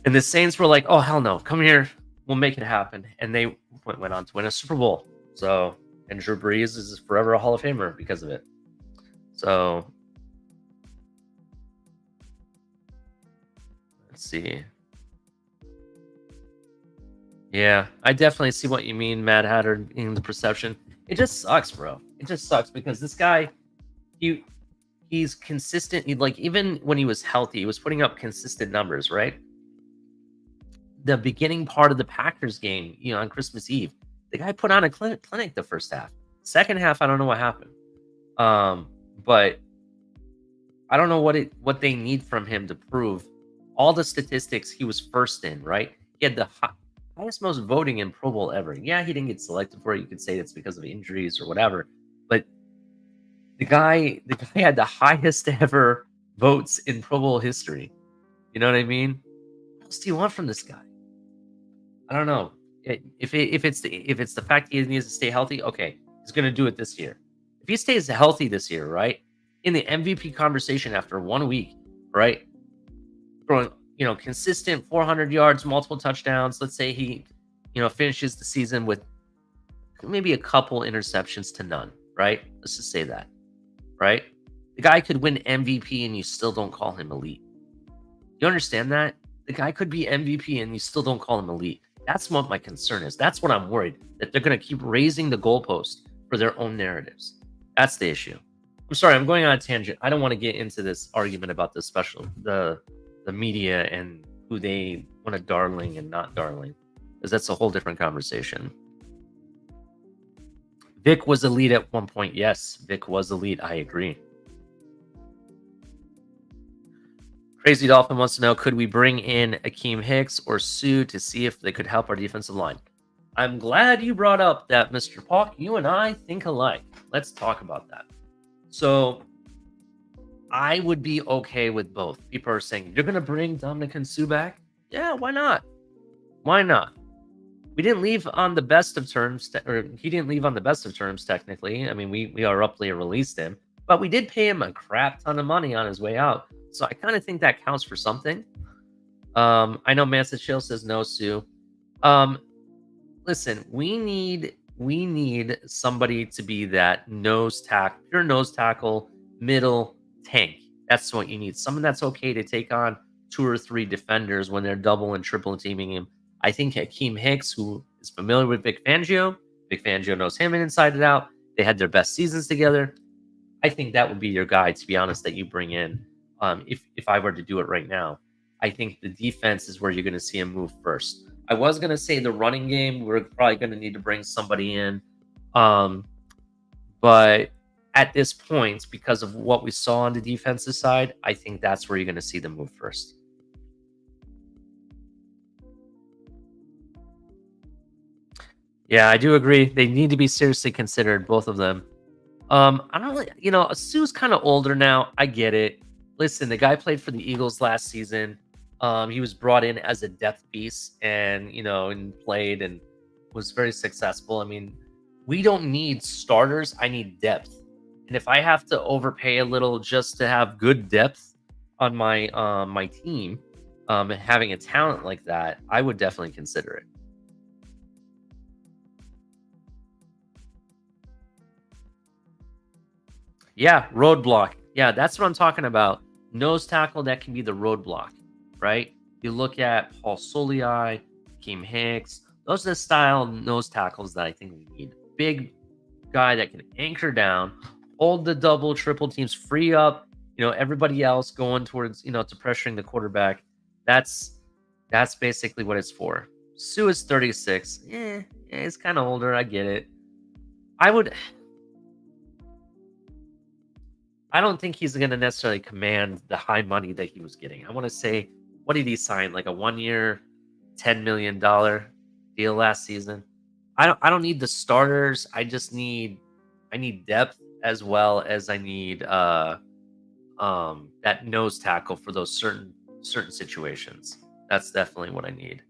And the Saints were like, oh, hell no. Come here. We'll make it happen. And they went on to win a Super Bowl. So, and Drew Brees is forever a Hall of Famer because of it. So, let's see. Yeah, I definitely see what you mean, Mad Hatter, in the perception. It just sucks, bro. It just sucks because this guy, he's consistent. Even when he was healthy, he was putting up consistent numbers, right? The beginning part of the Packers game, on Christmas Eve, the guy put on a clinic the first half. Second half, I don't know what happened. But I don't know what they need from him to prove. All the statistics, he was first in, right? He had the highest most voting in Pro Bowl ever. Yeah, he didn't get selected for it. You could say it's because of injuries or whatever. But the guy had the highest ever votes in Pro Bowl history. You know what I mean? What else do you want from this guy? I don't know. If it's the fact he needs to stay healthy, okay, he's going to do it this year. If he stays healthy this year, right, in the MVP conversation after 1 week, right, throwing consistent 400 yards, multiple touchdowns. Let's say he finishes the season with maybe a couple interceptions to none, right? Let's just say that, right? The guy could win MVP and you still don't call him elite. You understand that? The guy could be MVP and you still don't call him elite. That's what my concern is. That's what I'm worried, that they're going to keep raising the goalpost for their own narratives. That's the issue. I'm sorry, I'm going on a tangent. I don't want to get into this argument about the media and who they want to darling and not darling, because that's a whole different conversation. Vic was elite at one point. Yes, Vic was elite. I agree. Crazy Dolphin wants to know, could we bring in Akeem Hicks or Sue to see if they could help our defensive line? I'm glad you brought up that, Mr. Palk. You and I think alike. Let's talk about that. So I would be okay with both. People are saying, you're going to bring Dominican Sue back? Yeah, why not? Why not? We didn't leave on the best of terms, or he didn't leave on the best of terms, technically. I mean, we abruptly released him, but we did pay him a crap ton of money on his way out. So I kind of think that counts for something. I know Mansa Chill says no, Sue. Listen, we need somebody to be that pure nose tackle, middle tank. That's what you need. Someone that's okay to take on 2 or 3 defenders when they're double and triple teaming him. I think Akeem Hicks, who is familiar with Vic Fangio knows him inside and out. They had their best seasons together. I think that would be your guy, to be honest, that you bring in. If I were to do it right now, I think the defense is where you're going to see him move first. I was going to say the running game, we're probably going to need to bring somebody in. But at this point, because of what we saw on the defensive side, I think that's where you're going to see them move first. Yeah, I do agree. They need to be seriously considered, both of them. I don't, Sue's kind of older now. I get it. Listen, the guy played for the Eagles last season. He was brought in as a depth piece and played and was very successful. I mean, we don't need starters. I need depth. And if I have to overpay a little just to have good depth on my my team, and having a talent like that, I would definitely consider it. Yeah, roadblock. Yeah, that's what I'm talking about. Nose tackle, that can be the roadblock, right? You look at Paul Soliai, Keem Hicks. Those are the style nose tackles that I think we need. Big guy that can anchor down, hold the double, triple teams, free up, everybody else going towards, to pressuring the quarterback. That's basically what it's for. Sue is 36. He's kind of older. I get it. I don't think he's going to necessarily command the high money that he was getting. I want to say, what did he sign? Like a 1-year, $10 million deal last season. I don't need the starters. I need depth, as well as I need that nose tackle for those certain situations. That's definitely what I need.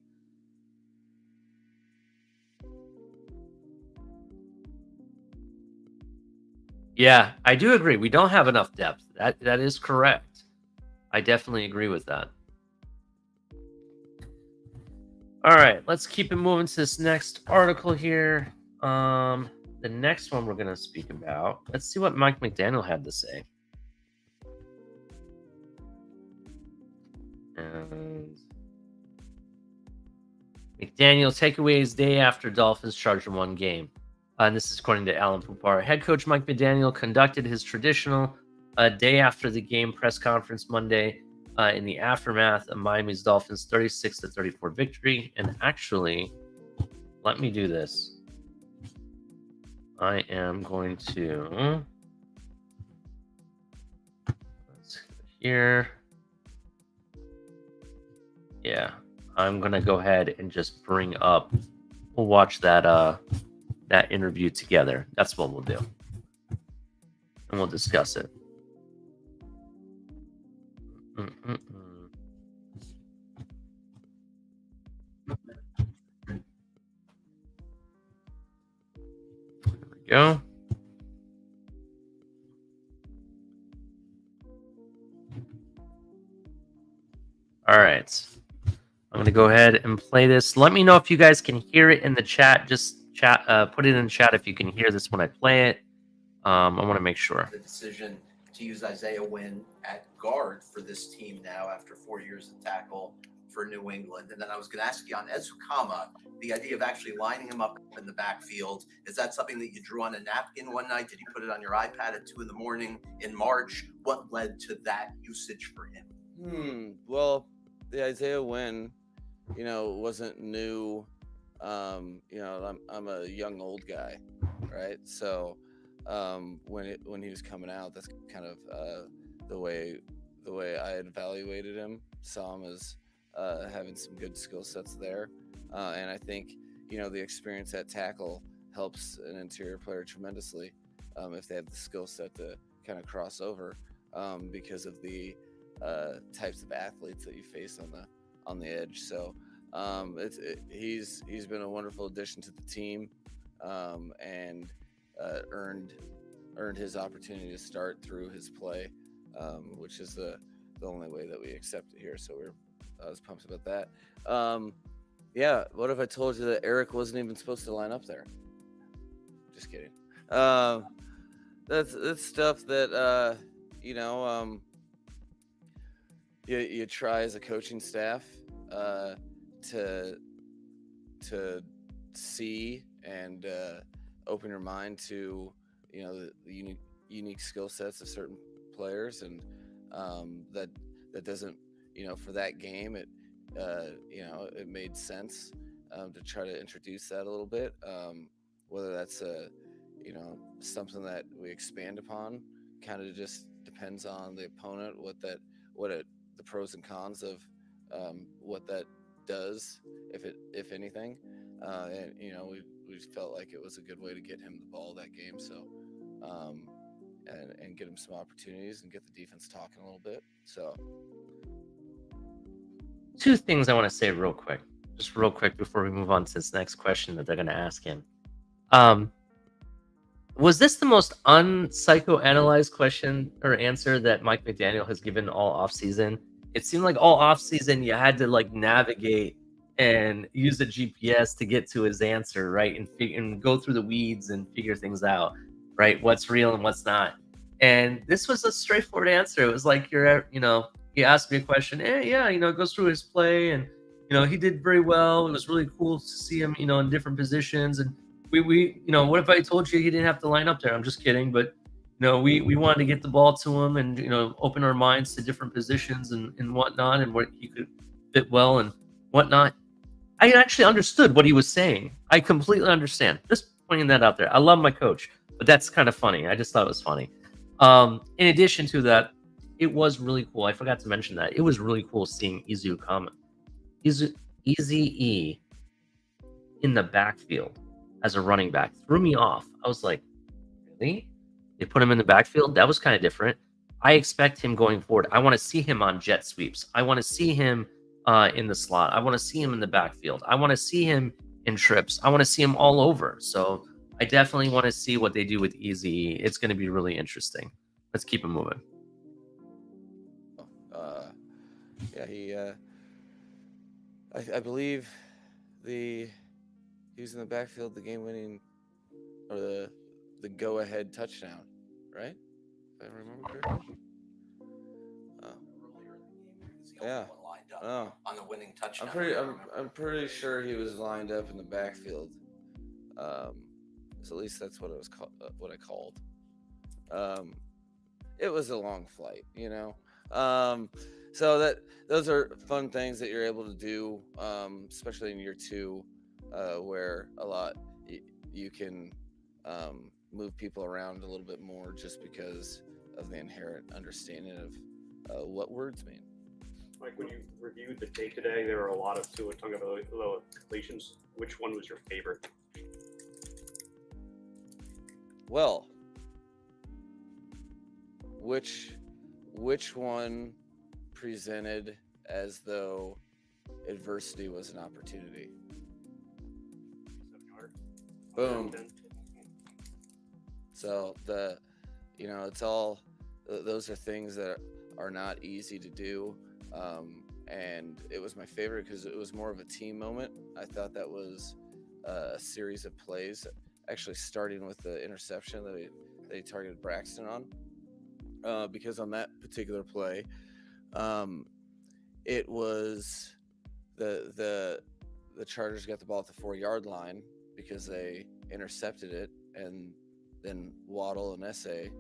Yeah, I do agree. We don't have enough depth. That is correct. I definitely agree with that. All right, let's keep it moving to this next article here. The next one we're going to speak about. Let's see what Mike McDaniel had to say. And McDaniel takeaways day after Dolphins charged in one game. And this is according to Alan Pupar. Head coach Mike McDaniel conducted his traditional day after the game press conference Monday in the aftermath of Miami's Dolphins 36-34 victory. And actually, let me do this. I am going to... Let's go here. Yeah, I'm going to go ahead and just bring up... We'll watch that interview together. That's what we'll do. And we'll discuss it. There we go. All right. I'm going to go ahead and play this. Let me know if you guys can hear it in the chat. Just put it in the chat if you can hear this when I play it. I want to make sure. The decision to use Isaiah Wynn at guard for this team now after 4 years at tackle for New England. And then I was going to ask you on Ezukama, the idea of actually lining him up in the backfield. Is that something that you drew on a napkin one night? Did you put it on your iPad at 2 a.m. in March? What led to that usage for him? Well, the Isaiah Wynn, wasn't new. I'm a young old guy, right? So when he was coming out, that's kind of the way I had evaluated him. Saw him as having some good skill sets there, and I think the experience at tackle helps an interior player tremendously if they have the skill set to kind of cross over because of the types of athletes that you face on the edge. So he's been a wonderful addition to the team, and earned his opportunity to start through his play, which is the only way that we accept it here. So I was pumped about that. Yeah, what if I told you that Eric wasn't even supposed to line up there? Just kidding. That's stuff that you try as a coaching staff to see and open your mind to the unique skill sets of certain players, and that doesn't for that game it made sense to try to introduce that a little bit, whether that's something that we expand upon. Kind of just depends on the opponent, the pros and cons of what that does, if anything, and we felt like it was a good way to get him the ball that game, so and get him some opportunities and get the defense talking a little bit. So two things I want to say real quick before we move on to this next question that they're going to ask him. Was this the most unpsychoanalyzed question or answer that Mike McDaniel has given all offseason? It seemed like all offseason you had to like navigate and use the GPS to get to his answer, right? And go through the weeds and figure things out, right? What's real and what's not. And this was a straightforward answer. It was like he asked me a question. Yeah, it goes through his play, and he did very well. It was really cool to see him, in different positions. And we what if I told you he didn't have to line up there? I'm just kidding, but we wanted to get the ball to him and open our minds to different positions and whatnot, and where he could fit well and whatnot. I actually understood what he was saying. I completely understand. Just pointing that out there. I love my coach, but that's kind of funny. I just thought it was funny. In addition to that, it was really cool. I forgot to mention that. It was really cool seeing Easy E in the backfield as a running back. Threw me off. I was like, really? They put him in the backfield? That was kind of different. I expect him going forward. I want to see him on jet sweeps. I want to see him in the slot. I want to see him in the backfield. I want to see him in trips. I want to see him all over. So I definitely want to see what they do with Easy. It's going to be really interesting. Let's keep it moving. I believe he was in the backfield, the game-winning or the go-ahead touchdown, right? If I remember correctly. Yeah. On the winning touchdown. I'm pretty sure he was lined up in the backfield. So at least that's what it was called. What I called. It was a long flight, So those are fun things that you're able to do, especially in year 2, where a lot you can move people around a little bit more just because of the inherent understanding of what words mean. Mike, when you reviewed the tape today, there were a lot of Tua Tagovailoa completions. Which one was your favorite? Well, which one presented as though adversity was an opportunity? Boom. So it's all, those are things that are not easy to do. And it was my favorite because it was more of a team moment. I thought that was a series of plays, actually starting with the interception that they targeted Braxton on, because on that particular play, it was the Chargers got the ball at the 4-yard line because they intercepted it, and then Waddle and Essay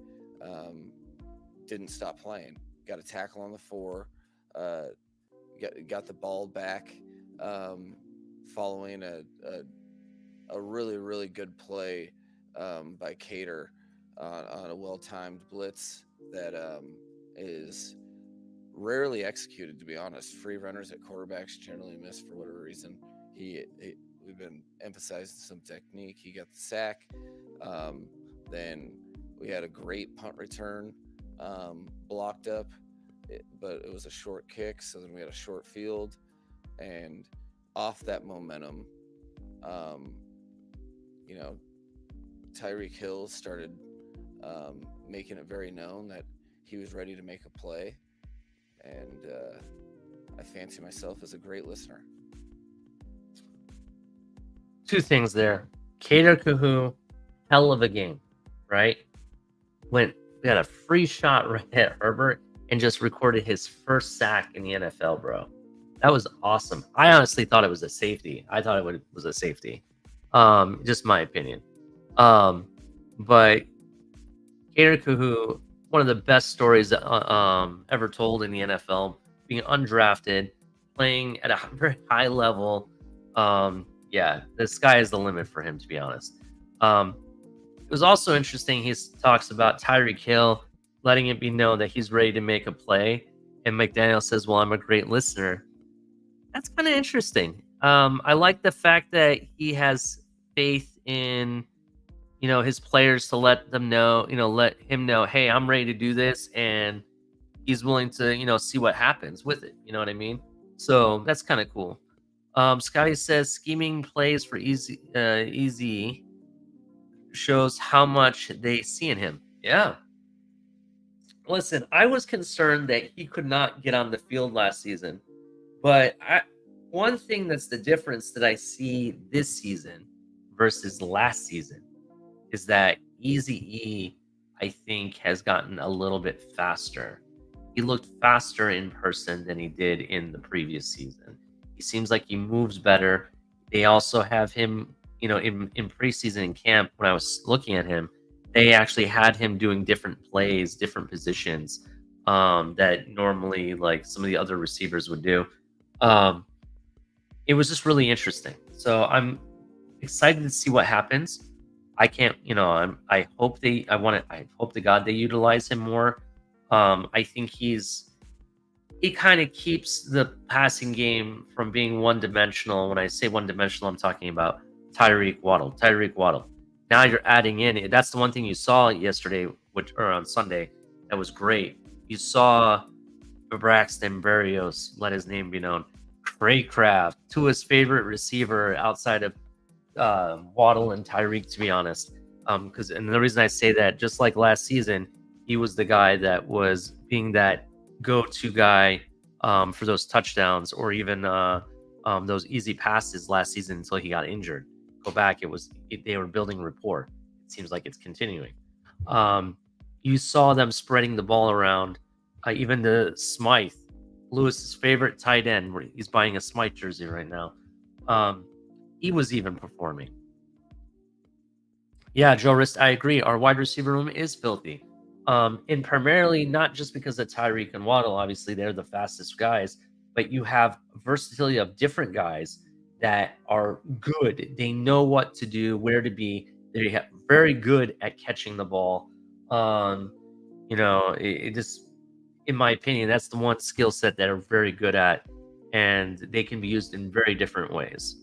didn't stop playing. Got a tackle on the 4. Got the ball back following a really, really good play by Cater on a well-timed blitz that is rarely executed, to be honest. Free runners at quarterbacks generally miss for whatever reason. We've been emphasizing some technique. He got the sack. Then we had a great punt return blocked up. But it was a short kick, so then we had a short field, and off that momentum, Tyreek Hill started making it very known that he was ready to make a play, and I fancy myself as a great listener. 2 things there. Cater Kahu, hell of a game, right? We had a free shot right at Herbert and just recorded his first sack in the NFL, bro. That was awesome. I honestly thought it was a safety. I thought it was a safety. Just my opinion. But Cater Kahu, one of the best stories ever told in the NFL, being undrafted, playing at a very high level. The sky is the limit for him, to be honest. It was also interesting. He talks about Tyreek Hill letting it be known that he's ready to make a play. And McDaniel says, well, I'm a great listener. That's kind of interesting. I like the fact that he has faith in, his players to let them know, let him know, hey, I'm ready to do this. And he's willing to, see what happens with it. You know what I mean? So that's kind of cool. Scotty says scheming plays for easy shows how much they see in him. Yeah. Listen, I was concerned that he could not get on the field last season, but one thing that's the difference that I see this season versus last season is that Easy I think, has gotten a little bit faster. He looked faster in person than he did in the previous season. He seems like he moves better. They also have him, in preseason and camp, when I was looking at him, they actually had him doing different plays, different positions that normally like some of the other receivers would do. It was just really interesting. So I'm excited to see what happens. I can't, I hope I hope to God they utilize him more. I think he kind of keeps the passing game from being one dimensional. When I say one dimensional, I'm talking about Tyreek Waddle. Now you're adding in, that's the one thing you saw yesterday, or on Sunday, that was great. You saw Braxton Berrios, let his name be known, Craycraft, Tua's favorite receiver outside of Waddle and Tyreek, to be honest. And the reason I say that, just like last season, he was the guy that was being that go-to guy for those touchdowns, or even those easy passes last season until he got injured. Go back, they were building rapport. It seems like it's continuing. You saw them spreading the ball around. Even the Smythe, Lewis's favorite tight end, where he's buying a Smythe jersey right now. He was even performing. Yeah, Joe Rist, I agree. Our wide receiver room is filthy. And primarily not just because of Tyreek and Waddle. Obviously, they're the fastest guys. But you have versatility of different guys that are good. They know what to do, where to be. They're very good at catching the ball. It just, in my opinion, that's the one skill set that they're very good at. And they can be used in very different ways.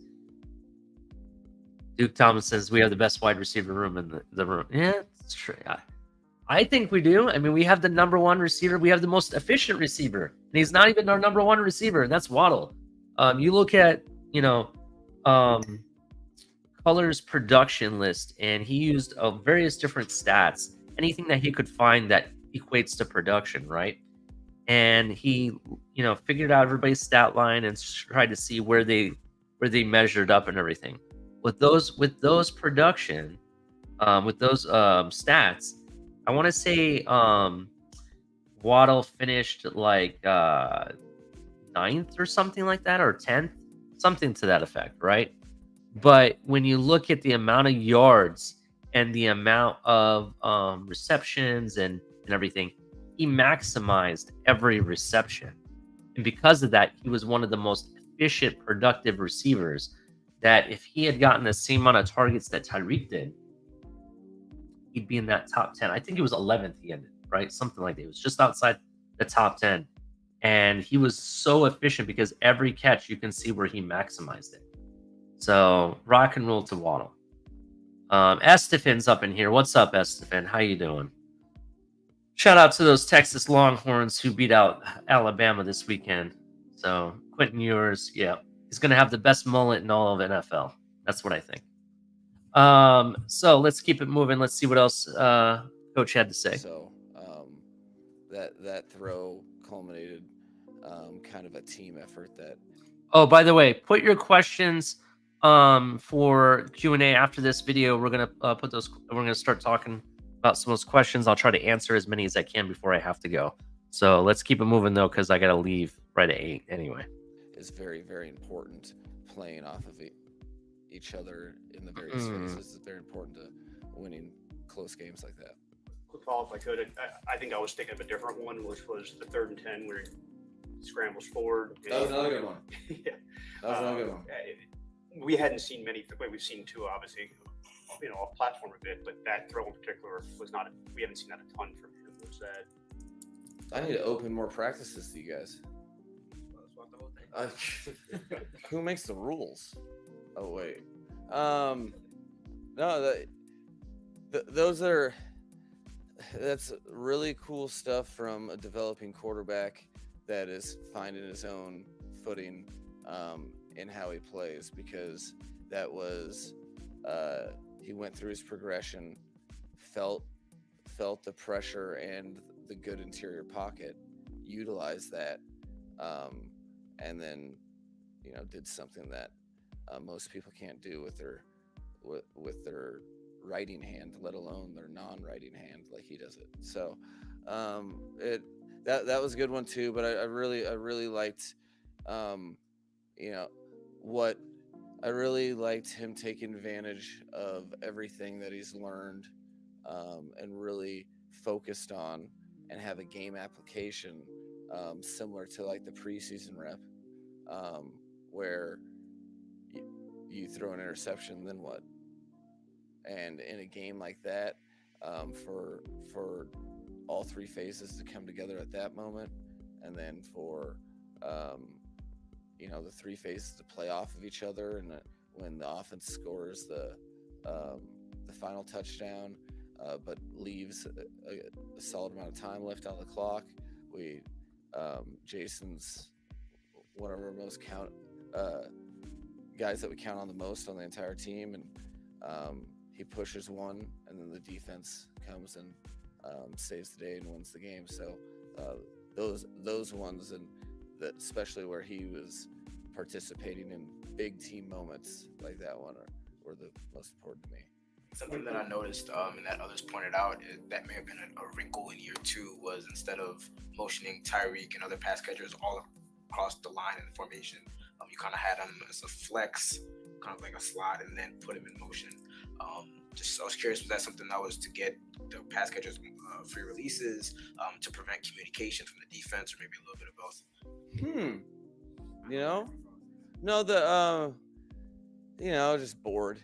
Duke Thomas says we have the best wide receiver room in the room. Yeah, it's true. I think we do. I mean, we have the number one receiver. We have the most efficient receiver. And he's not even our number one receiver, and that's Waddle. You look at, Color's production list, and he used various different stats, anything that he could find that equates to production, right? And he, figured out everybody's stat line and tried to see where they measured up and everything. With those production, with those stats, I want to say Waddle finished like 9th or something like that, or 10th, something to that effect, right? But when you look at the amount of yards and the amount of receptions and everything, he maximized every reception. And because of that, he was one of the most efficient, productive receivers, that if he had gotten the same amount of targets that Tyreek did, he'd be in that top 10. I think it was 11th he ended, right? Something like that. It was just outside the top 10. And he was so efficient because every catch, you can see where he maximized it. So rock and roll to Waddle. Estefan's up in here. What's up, Estefan? How you doing? Shout out to those Texas Longhorns who beat out Alabama this weekend. So Quentin Ewers, yeah, he's going to have the best mullet in all of NFL. That's what I think. So let's keep it moving. Let's see what else Coach had to say. So that throw culminated kind of a team effort. That. Oh, by the way, put your questions for Q&A after this video. We're gonna put those. We're gonna start talking about some of those questions. I'll try to answer as many as I can before I have to go. So let's keep it moving though, because I gotta leave right at 8 anyway. It's very, very important playing off of each other in the various phases. It's very important to winning close games like that. Quick follow if I could. I think I was thinking of a different one, which was the 3rd and 10 where he scrambles forward. That was another good one. Yeah. That was another good one. We hadn't seen many. We've seen two, obviously, off platform a bit, but that throw in particular was not. We haven't seen that a ton from him. Was that? I need to open more practices to you guys. Who makes the rules? Oh wait. No, that's really cool stuff from a developing quarterback that is finding his own footing in how he plays, because that was he went through his progression, felt the pressure and the good interior pocket, utilized that, and then did something that most people can't do with their writing hand, let alone their non-writing hand like he does it. So that was a good one too. But I really liked what I really liked him taking advantage of everything that he's learned and really focused on, and have a game application similar to like the preseason rep, where you throw an interception, then what? And in a game like that, for all three phases to come together at that moment, and then for the three phases to play off of each other, and when the offense scores the final touchdown, but leaves a solid amount of time left on the clock, Jason's one of our most guys that we count on the most on the entire team, and he pushes one, and then the defense comes and saves the day and wins the game. So those ones, and that especially where he was participating in big team moments like that one, were the most important to me. Something that I noticed and that others pointed out that may have been a wrinkle in year 2 was, instead of motioning Tyreek and other pass catchers all across the line in the formation, you kind of had him as a flex, kind of like a slot, and then put him in motion. I was curious, was that something that was to get the pass catchers free releases, to prevent communication from the defense, or maybe a little bit of both? No, just bored.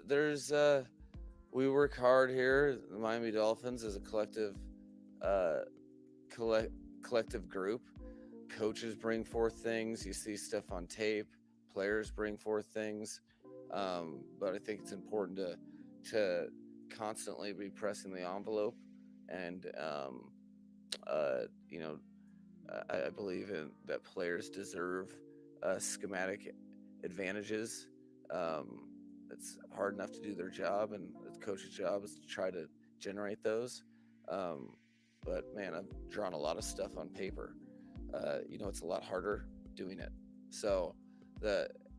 There's we work hard here. The Miami Dolphins as a collective group. Coaches bring forth things. You see stuff on tape. Players bring forth things. But I think it's important to constantly be pressing the envelope, and I believe in that players deserve schematic advantages. It's hard enough to do their job, and the coach's job is to try to generate those. But man, I've drawn a lot of stuff on paper. It's a lot harder doing it. So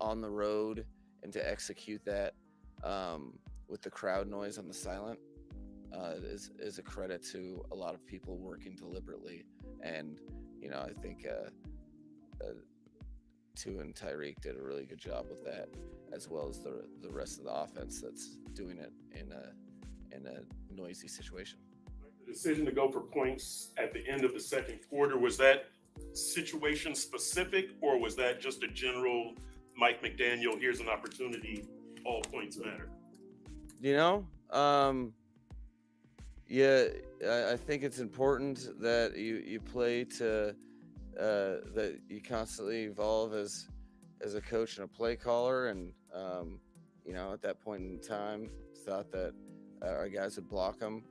on the road, and to execute that with the crowd noise on the silent is a credit to a lot of people working deliberately. And I think Tu and Tyreek did a really good job with that, as well as the rest of the offense that's doing it in a noisy situation. The decision to go for points at the end of the second quarter, was that situation specific, or was that just a general Mike McDaniel, here's an opportunity, all points matter? I think it's important that you play to that you constantly evolve as a coach and a play caller. And at that point in time, thought that our guys would block them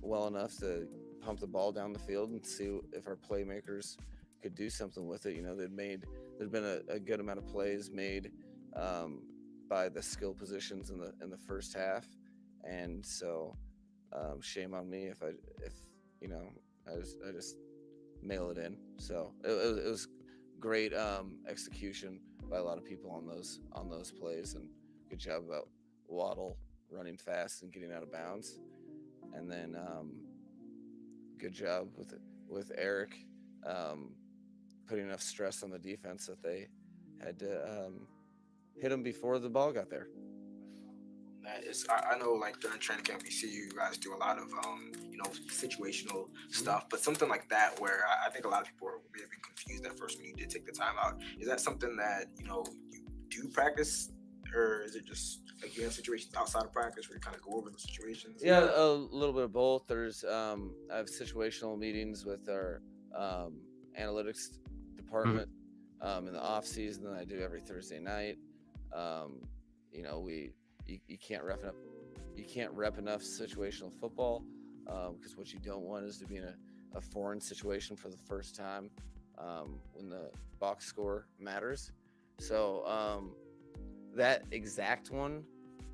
well enough to pump the ball down the field and see if our playmakers could do something with it. There'd been a good amount of plays made by the skill positions in the first half, and so shame on me if I just mail it in. So it was great execution by a lot of people on those plays, and good job about Waddle running fast and getting out of bounds, and then good job with Eric putting enough stress on the defense that they had to hit him before the ball got there. I know, like during training camp, we see you guys do a lot of situational stuff, but something like that where I think a lot of people may have been confused at first when you did take the time out. Is that something that you do practice, or is it just like you have situations outside of practice where you kind of go over those situations? Yeah, a little bit of both. There's I have situational meetings with our analytics department in the off season that I do every Thursday night. You can't rep enough situational football, because what you don't want is to be in a foreign situation for the first time when the box score matters. So that exact one,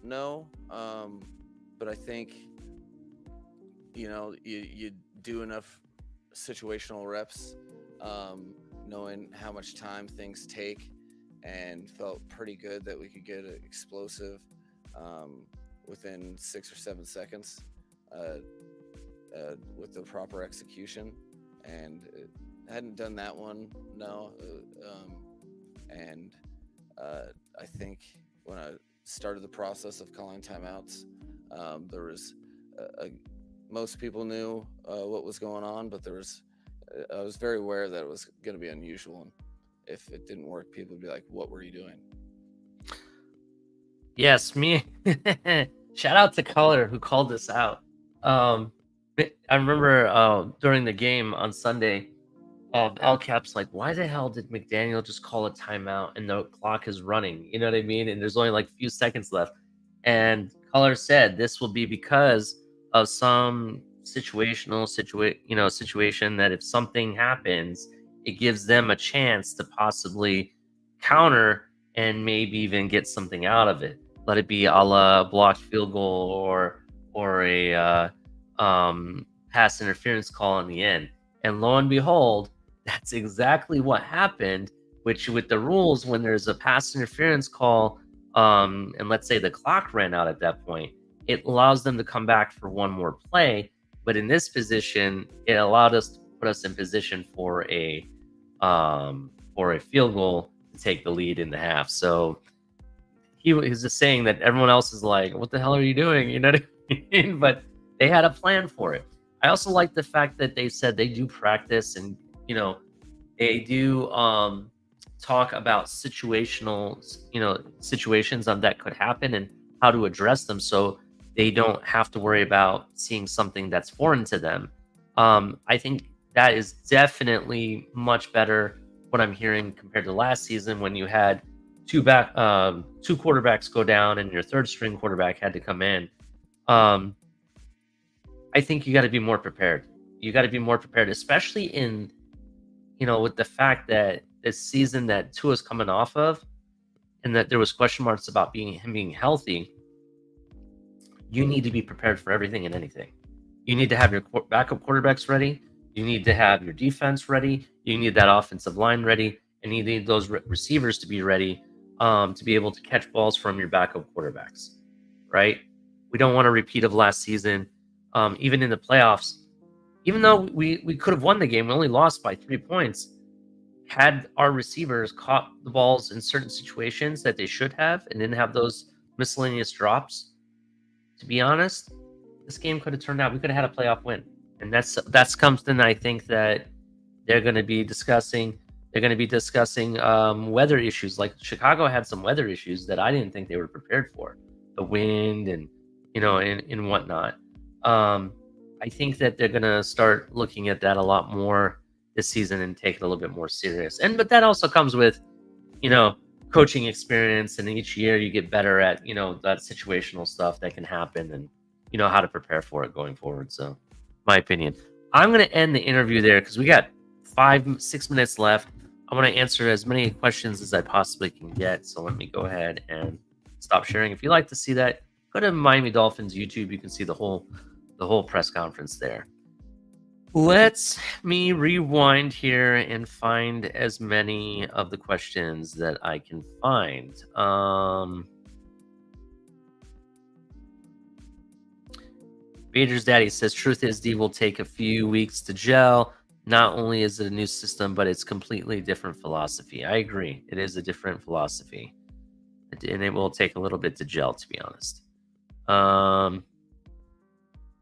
no. But I think, you do enough situational reps, knowing how much time things take, and felt pretty good that we could get it explosive within 6 or 7 seconds with the proper execution. And hadn't done that one, no. And I think when I started the process of calling timeouts, there was most people knew what was going on, but I was very aware that it was going to be unusual. And if it didn't work, people would be like, "What were you doing?" Yes, me. Shout out to Color who called this out. I remember during the game on Sunday, El Cap's like, why the hell did McDaniel just call a timeout and the clock is running? You know what I mean? And there's only like a few seconds left. And Color said this will be because of some situation that if something happens, it gives them a chance to possibly counter and maybe even get something out of it. Let it be a la blocked field goal or a pass interference call in the end. And lo and behold, that's exactly what happened. Which with the rules, when there's a pass interference call, and let's say the clock ran out at that point, it allows them to come back for one more play. But in this position, it allowed us to put us in position for a field goal to take the lead in the half. So he was just saying that everyone else is like, what the hell are you doing? You know what I mean? But they had a plan for it. I also like the fact that they said they do practice and, they do talk about situations that could happen and how to address them, so they don't have to worry about seeing something that's foreign to them. I think that is definitely much better what I'm hearing compared to last season when you had two quarterbacks go down and your third string quarterback had to come in. I think you got to be more prepared. You got to be more prepared, especially in, with the fact that this season that Tua's coming off of, and that there was question marks about him being healthy. You need to be prepared for everything and anything. You need to have your backup quarterbacks ready. You need to have your defense ready. You need that offensive line ready, and you need those receivers to be ready to be able to catch balls from your backup quarterbacks, right? We don't want a repeat of last season. Even in the playoffs, even though we could have won the game, we only lost by 3 points. Had our receivers caught the balls in certain situations that they should have and didn't have those miscellaneous drops, to be honest, this game could have turned out. We could have had a playoff win. And that's something I think that they're going to be discussing. They're going to be discussing weather issues. Like Chicago had some weather issues that I didn't think they were prepared for. The wind and, and whatnot. I think that they're going to start looking at that a lot more this season and take it a little bit more serious. But that also comes with, coaching experience, and each year you get better at, that situational stuff that can happen and, how to prepare for it going forward. So my opinion, I'm going to end the interview there because we got 5-6 minutes left. I want to answer as many questions as I possibly can get. So let me go ahead and stop sharing. If you'd like to see that, go to Miami Dolphins YouTube. You can see the whole press conference there. Let me rewind here and find as many of the questions that I can find. Vader's Daddy says, truth is, D will take a few weeks to gel. Not only is it a new system, but it's completely different philosophy. I agree. It is a different philosophy. And it will take a little bit to gel, to be honest.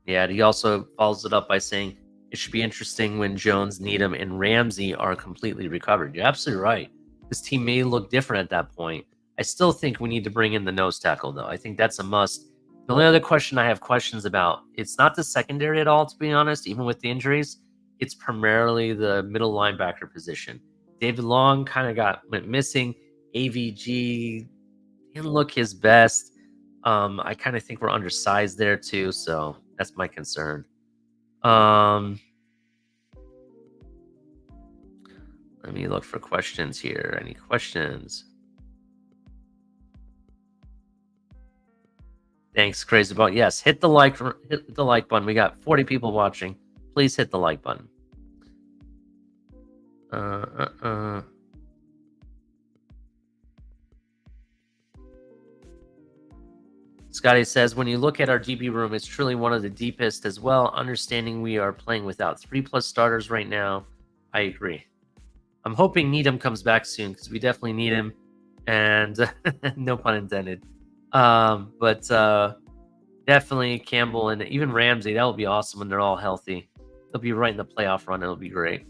Yeah, he also follows it up by saying, it should be interesting when Jones, Needham, and Ramsey are completely recovered. You're absolutely right. This team may look different at that point. I still think we need to bring in the nose tackle, though. I think that's a must. The only other question I have questions about, it's not the secondary at all, to be honest, even with the injuries. It's primarily the middle linebacker position. David Long kind of went missing. AVG didn't look his best. I kind of think we're undersized there, too, so that's my concern. Let me look for questions here. Any questions? Thanks, Crazy Ball. Yes, hit the like button. We got 40 people watching. Please hit the like button. Scotty says, when you look at our DB room, it's truly one of the deepest as well. Understanding we are playing without 3+ starters right now. I agree. I'm hoping Needham comes back soon because we definitely need him. And no pun intended. But definitely Campbell and even Ramsey. That would be awesome when they're all healthy. They'll be right in the playoff run. It'll be great.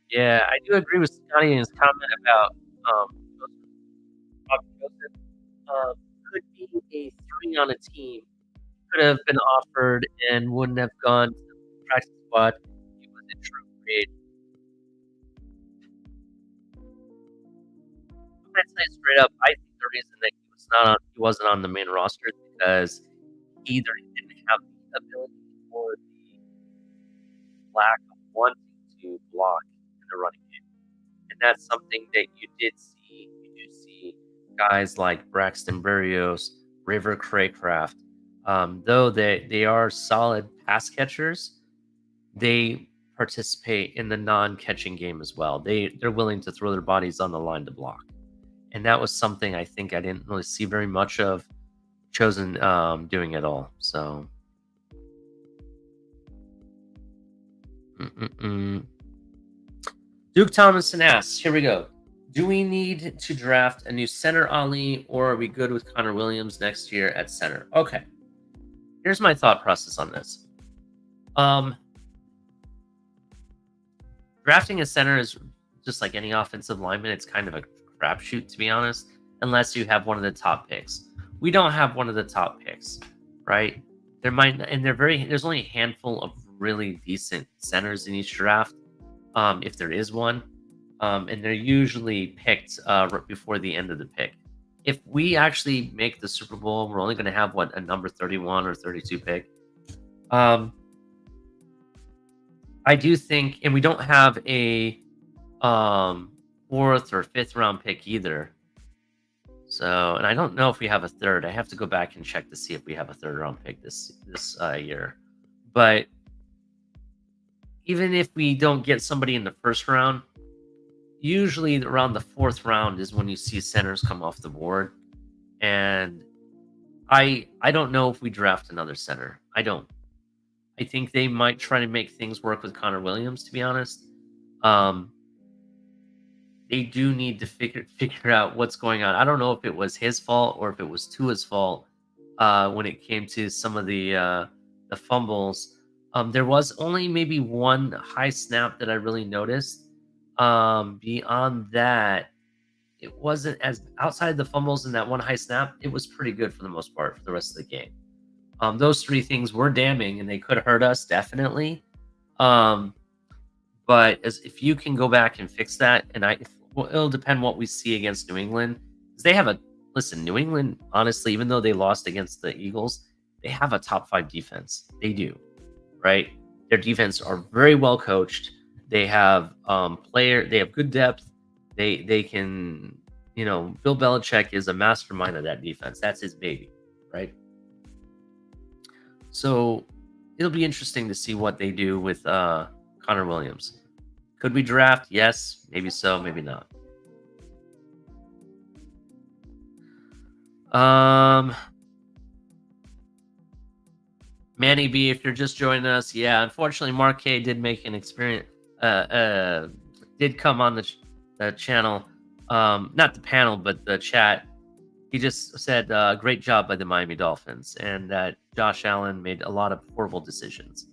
Yeah, I do agree with Scotty in his comment about Joseph. Could be a 3 on a team. Could have been offered and wouldn't have gone to the practice squad. He was a true creator. I'm gonna say straight up, I think the reason that he wasn't on the main roster is because either he didn't have the ability or the lack of wanting to block in the running game. And that's something that you did see. You do see guys like Braxton Berrios, River Craycraft, though they are solid pass catchers, they participate in the non-catching game as well. They're willing to throw their bodies on the line to block. And that was something I think I didn't really see very much of Chosen doing at all. So Duke Thomason asks, here we go. Do we need to draft a new center, Ali, or are we good with Connor Williams next year at center? Okay. Here's my thought process on this. Drafting a center is just like any offensive lineman. It's kind of a crapshoot, to be honest, unless you have one of the top picks. We don't have one of the top picks, right? There's only a handful of really decent centers in each draft, if there is one. And they're usually picked right before the end of the pick. If we actually make the Super Bowl, we're only going to have a number 31 or 32 pick. I do think, and we don't have a 4th or 5th round pick either. So, and I don't know if we have a 3rd. I have to go back and check to see if we have a 3rd round pick this year. But even if we don't get somebody in the 1st round, usually around the 4th round is when you see centers come off the board. And I don't know if we draft another center. I don't. I think they might try to make things work with Connor Williams, to be honest. They do need to figure out what's going on. I don't know if it was his fault or if it was Tua's fault when it came to some of the fumbles. There was only maybe one high snap that I really noticed. Beyond that, it wasn't as outside the fumbles and that one high snap. It was pretty good for the most part for the rest of the game. Those 3 things were damning and they could hurt us definitely. But if you can go back and fix that, and it'll depend what we see against New England. Because they have New England, honestly, even though they lost against the Eagles, they have a top 5 defense. They do, right? Their defense are very well coached. They have they have good depth. They can, Bill Belichick is a mastermind of that defense. That's his baby, right? So it'll be interesting to see what they do with Connor Williams. Could we draft? Yes. Maybe so, maybe not. Manny B, if you're just joining us, yeah, unfortunately, Mark K did make an experience, did come on the channel, not the panel, but the chat. He just said, great job by the Miami Dolphins, and that Josh Allen made a lot of horrible decisions.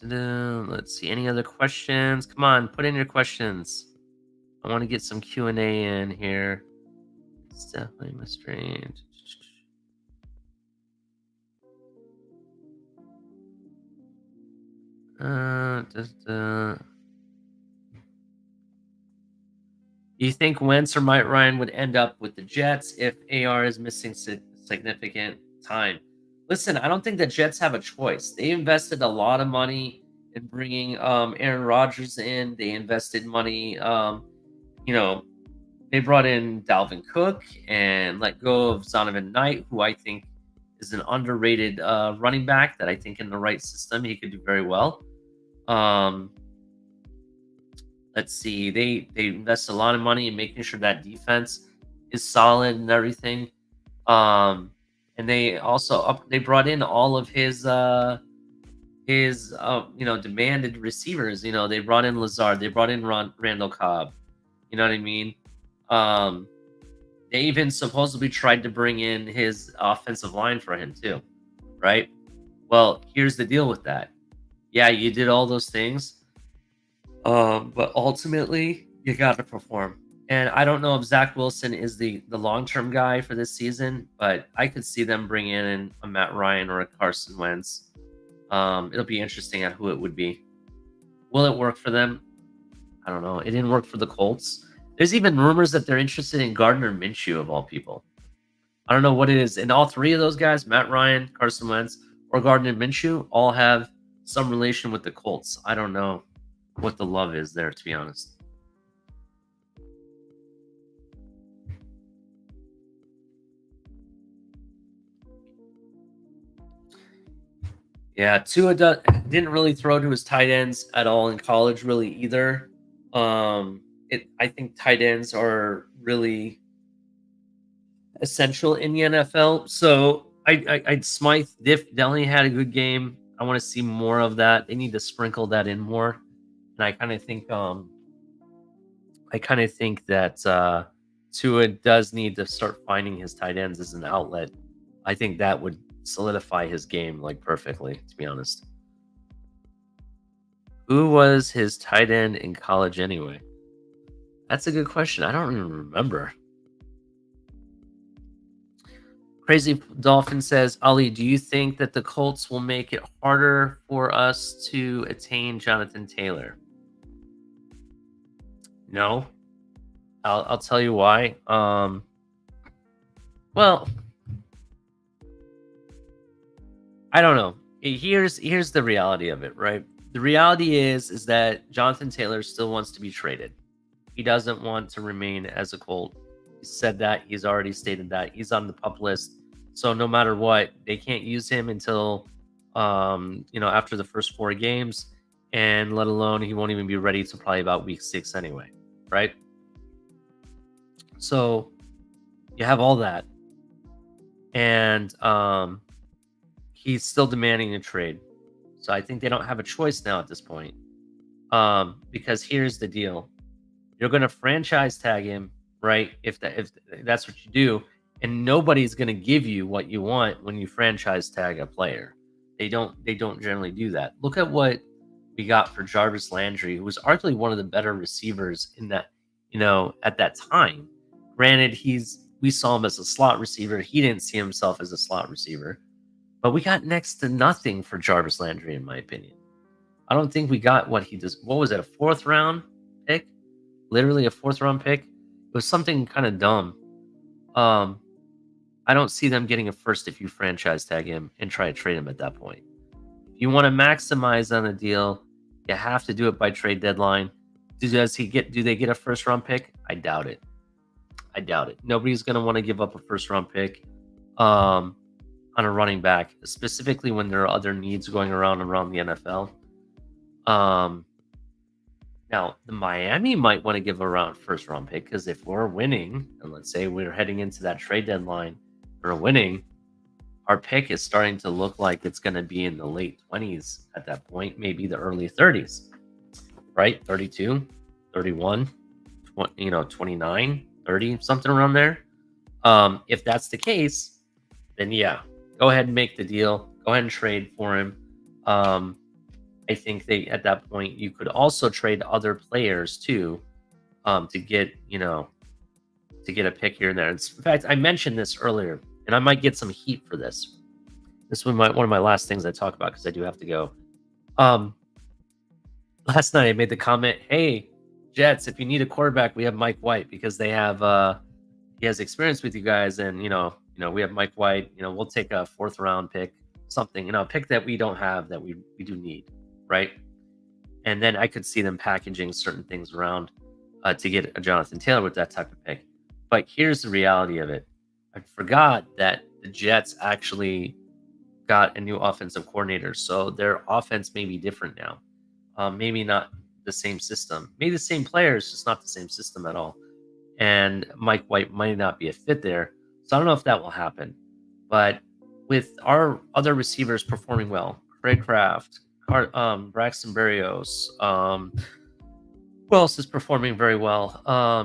Let's see. Any other questions? Come on, put in your questions. I want to get some Q&A in here. It's definitely my strain. You think Wentz or Mike Ryan would end up with the Jets if AR is missing significant time? Listen, I don't think the Jets have a choice. They invested a lot of money in bringing Aaron Rodgers in. They invested money, you know, they brought in Dalvin Cook and let go of Zonovan Knight, who I think is an underrated running back that I think in the right system he could do very well. Let's see, they invest a lot of money in making sure that defense is solid and everything. And they also they brought in all of his demanded receivers. They brought in Lazard, they brought in Randall Cobb. You know what I mean? They even supposedly tried to bring in his offensive line for him too, right? Well, here's the deal with that. Yeah, you did all those things, but ultimately you got to perform. And I don't know if Zach Wilson is the long-term guy for this season, but I could see them bringing in a Matt Ryan or a Carson Wentz. It'll be interesting at who it would be. Will it work for them? I don't know. It didn't work for the Colts. There's even rumors that they're interested in Gardner Minshew, of all people. I don't know what it is. And all three of those guys, Matt Ryan, Carson Wentz, or Gardner Minshew, all have some relation with the Colts. I don't know what the love is there, to be honest. Yeah, Tua didn't really throw to his tight ends at all in college, really, either. I think tight ends are really essential in the NFL. So I'd Smythe definitely had a good game. I want to see more of that. They need to sprinkle that in more. And I kind of think that Tua does need to start finding his tight ends as an outlet. I think that would solidify his game like perfectly, to be honest. Who was his tight end in college anyway? That's a good question. I don't even remember. Crazy Dolphin says, Ali, do you think that the Colts will make it harder for us to attain Jonathan Taylor? No. I'll tell you why. Well, I don't know. Here's the reality of it, right? The reality is that Jonathan Taylor still wants to be traded. He doesn't want to remain as a Colt. He said that. He's already stated that. He's on the PUP list. So no matter what, they can't use him until after the first 4 games, and let alone he won't even be ready to probably about week 6 anyway, right? So you have all that, and he's still demanding a trade. So I think they don't have a choice now at this point, because here's the deal: you're going to franchise tag him, right? If that's what you do. And nobody's going to give you what you want when you franchise tag a player. They don't generally do that. Look at what we got for Jarvis Landry, who was arguably one of the better receivers in that, at that time. Granted, we saw him as a slot receiver. He didn't see himself as a slot receiver. But we got next to nothing for Jarvis Landry, in my opinion. I don't think we got what he does. What was it, a 4th round pick? Literally a 4th round pick? It was something kind of dumb. I don't see them getting a first if you franchise tag him and try to trade him at that point. If you want to maximize on a deal, you have to do it by trade deadline. Do they get a 1st round pick? I doubt it. Nobody's going to want to give up a 1st round pick on a running back, specifically when there are other needs going around the NFL. Now, the Miami might want to give a 1st round pick, because if we're winning, and let's say we're heading into that trade deadline, we're winning, our pick is starting to look like it's going to be in the late 20s at that point, maybe the early 30s, right? 32, 31, 29, 30, something around there. If that's the case, then yeah, go ahead and make the deal. Go ahead and trade for him. I think at that point you could also trade other players too, to get a pick here and there. In fact, I mentioned this earlier, and I might get some heat for this. This was one of my last things I talk about, because I do have to go. last night I made the comment, "Hey, Jets, if you need a quarterback, we have Mike White because they have he has experience with you guys, and we have Mike White. We'll take a 4th round pick, something, a pick that we don't have that we do need, right?" And then I could see them packaging certain things around to get a Jonathan Taylor with that type of pick. But here's the reality of it: I forgot that the Jets actually got a new offensive coordinator, so their offense may be different now. Maybe not the same system, maybe the same players, just not the same system at all. And Mike White might not be a fit there. So I don't know if that will happen. But with our other receivers performing well, Craig Kraft, Braxton Berrios, who else is performing very well?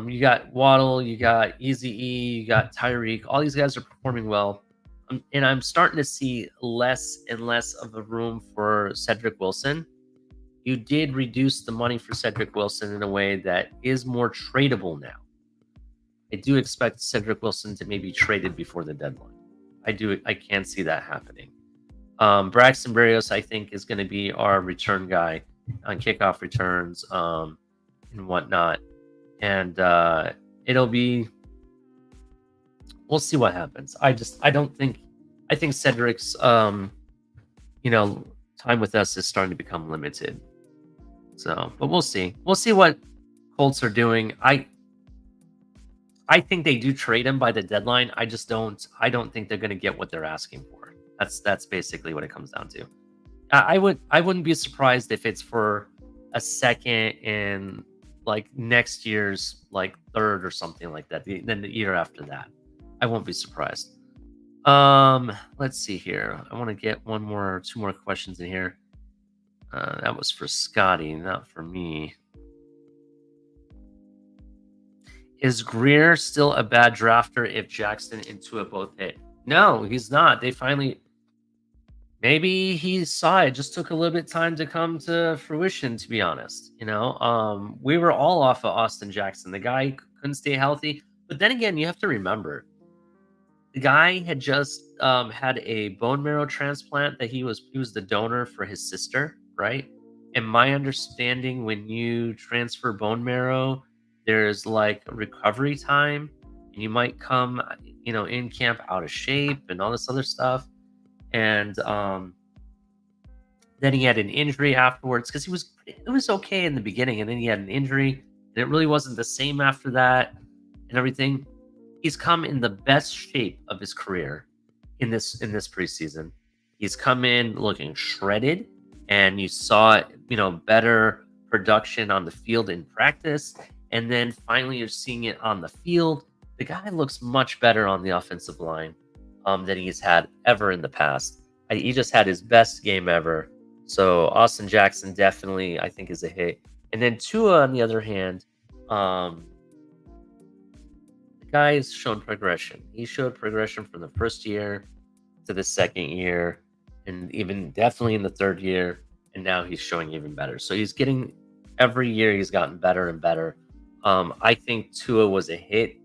You got Waddle, you got Eazy-E, you got Tyreek. All these guys are performing well. And I'm starting to see less and less of a room for Cedric Wilson. You did reduce the money for Cedric Wilson in a way that is more tradable now. I do expect Cedric Wilson to maybe traded before the deadline. I can see that happening. Braxton Berrios, I think, is going to be our return guy on kickoff returns and whatnot. And it'll be, we'll see what happens. I think Cedric's, time with us is starting to become limited. So, but we'll see. We'll see what Colts are doing. I think they do trade him by the deadline. I don't think they're going to get what they're asking for. That's basically what it comes down to. I wouldn't be surprised if it's for a second in like next year's like 3rd or something like that. Then the year after that, I won't be surprised. Let's see here. I want to get 2 more questions in here. That was for Scotty, not for me. Is Greer still a bad drafter if Jackson and Tua both hit? No, he's not. Maybe he saw it. Just took a little bit of time to come to fruition, to be honest. We were all off of Austin Jackson. The guy couldn't stay healthy. But then again, you have to remember, the guy had just had a bone marrow transplant that he was the donor for his sister, right? And my understanding, when you transfer bone marrow, there's like a recovery time, and you might come, in camp out of shape and all this other stuff. And then he had an injury afterwards because it was okay in the beginning, and then he had an injury, and it really wasn't the same after that and everything. He's come in the best shape of his career in this preseason. He's come in looking shredded, and you saw, better production on the field in practice. And then finally you're seeing it on the field. The guy looks much better on the offensive line than he's had ever in the past. He just had his best game ever. So Austin Jackson definitely, I think, is a hit. And then Tua, on the other hand, the guy has shown progression. He showed progression from the first year to the second year, and even definitely in the 3rd year. And now he's showing even better. So he's getting, every year he's gotten better and better. I think Tua was a hit.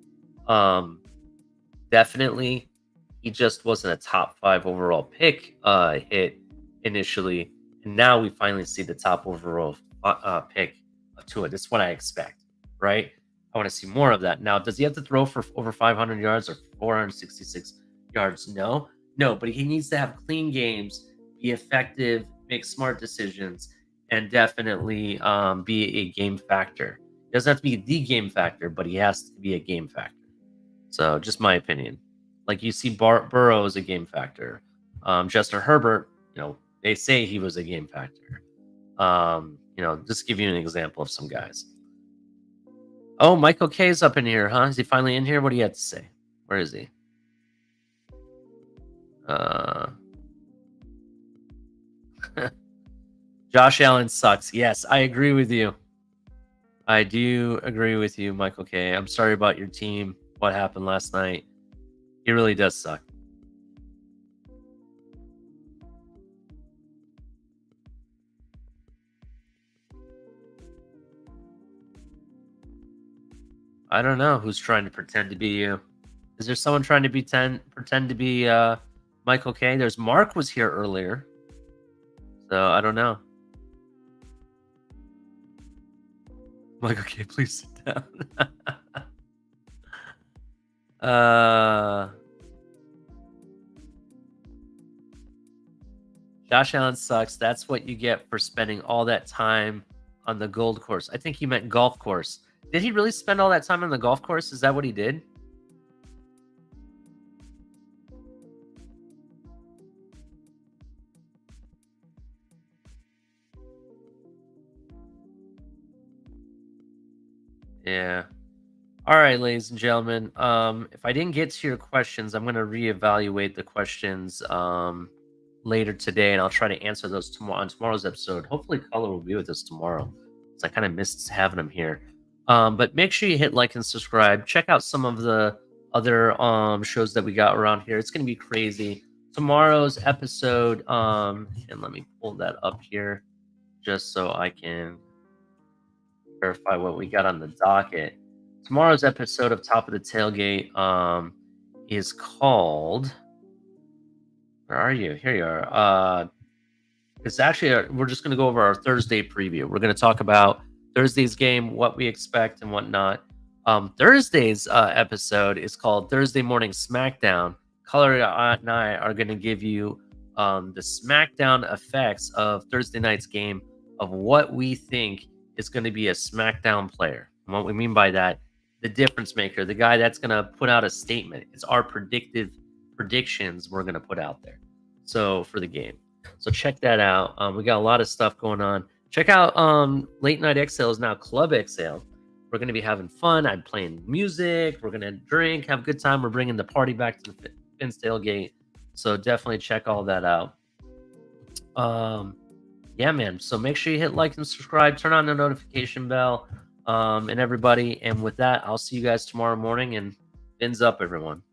Definitely. He just wasn't a top 5 overall pick hit initially. And now we finally see the top overall pick of Tua. This is what I expect, right? I want to see more of that. Now, does he have to throw for over 500 yards or 466 yards? No, but he needs to have clean games, be effective, make smart decisions, and definitely be a game factor. He doesn't have to be the game factor, but he has to be a game factor. So, just my opinion. Like, you see Burrow is a game factor. Justin Herbert, they say he was a game factor. Just give you an example of some guys. Oh, Michael K is up in here, huh? Is he finally in here? What do you have to say? Where is he? Josh Allen sucks. Yes, I agree with you. I do agree with you, Michael K. I'm sorry about your team, what happened last night. He really does suck. I don't know who's trying to pretend to be you. Is there someone trying to pretend to be Michael K? There's Mark was here earlier. So I don't know. I'm like, okay, please sit down. Josh Allen sucks. That's what you get for spending all that time on the gold course. I think he meant golf course. Did he really spend all that time on the golf course? Is that what he did? Yeah. All right, ladies and gentlemen. If I didn't get to your questions, I'm going to reevaluate the questions later today, and I'll try to answer those on tomorrow's episode. Hopefully, Color will be with us tomorrow, because I kind of missed having him here. But make sure you hit like and subscribe. Check out some of the other shows that we got around here. It's going to be crazy. Tomorrow's episode, and let me pull that up here just so I can verify what we got on the docket. Tomorrow's episode of Top of the Tailgate is called... Where are you? Here you are. It's actually, we're just going to go over our Thursday preview. We're going to talk about Thursday's game, what we expect and whatnot. Thursday's episode is called Thursday Morning SmackDown. Color and I are going to give you the SmackDown effects of Thursday night's game, of what we think is going to be a SmackDown player. And what we mean by that, the difference maker, the guy that's going to put out a statement. It's our predictions we're going to put out there, so for the game. So check that out. We got a lot of stuff going on. Check out Late Night Exhale is now Club Exhale. We're going to be having fun. I'm playing music. We're going to drink, have a good time. We're bringing the party back to the Finn's Tailgate. So definitely check all that out. Yeah, man. So make sure you hit like and subscribe. Turn on the notification bell, and everybody. And with that, I'll see you guys tomorrow morning. And fins up, everyone.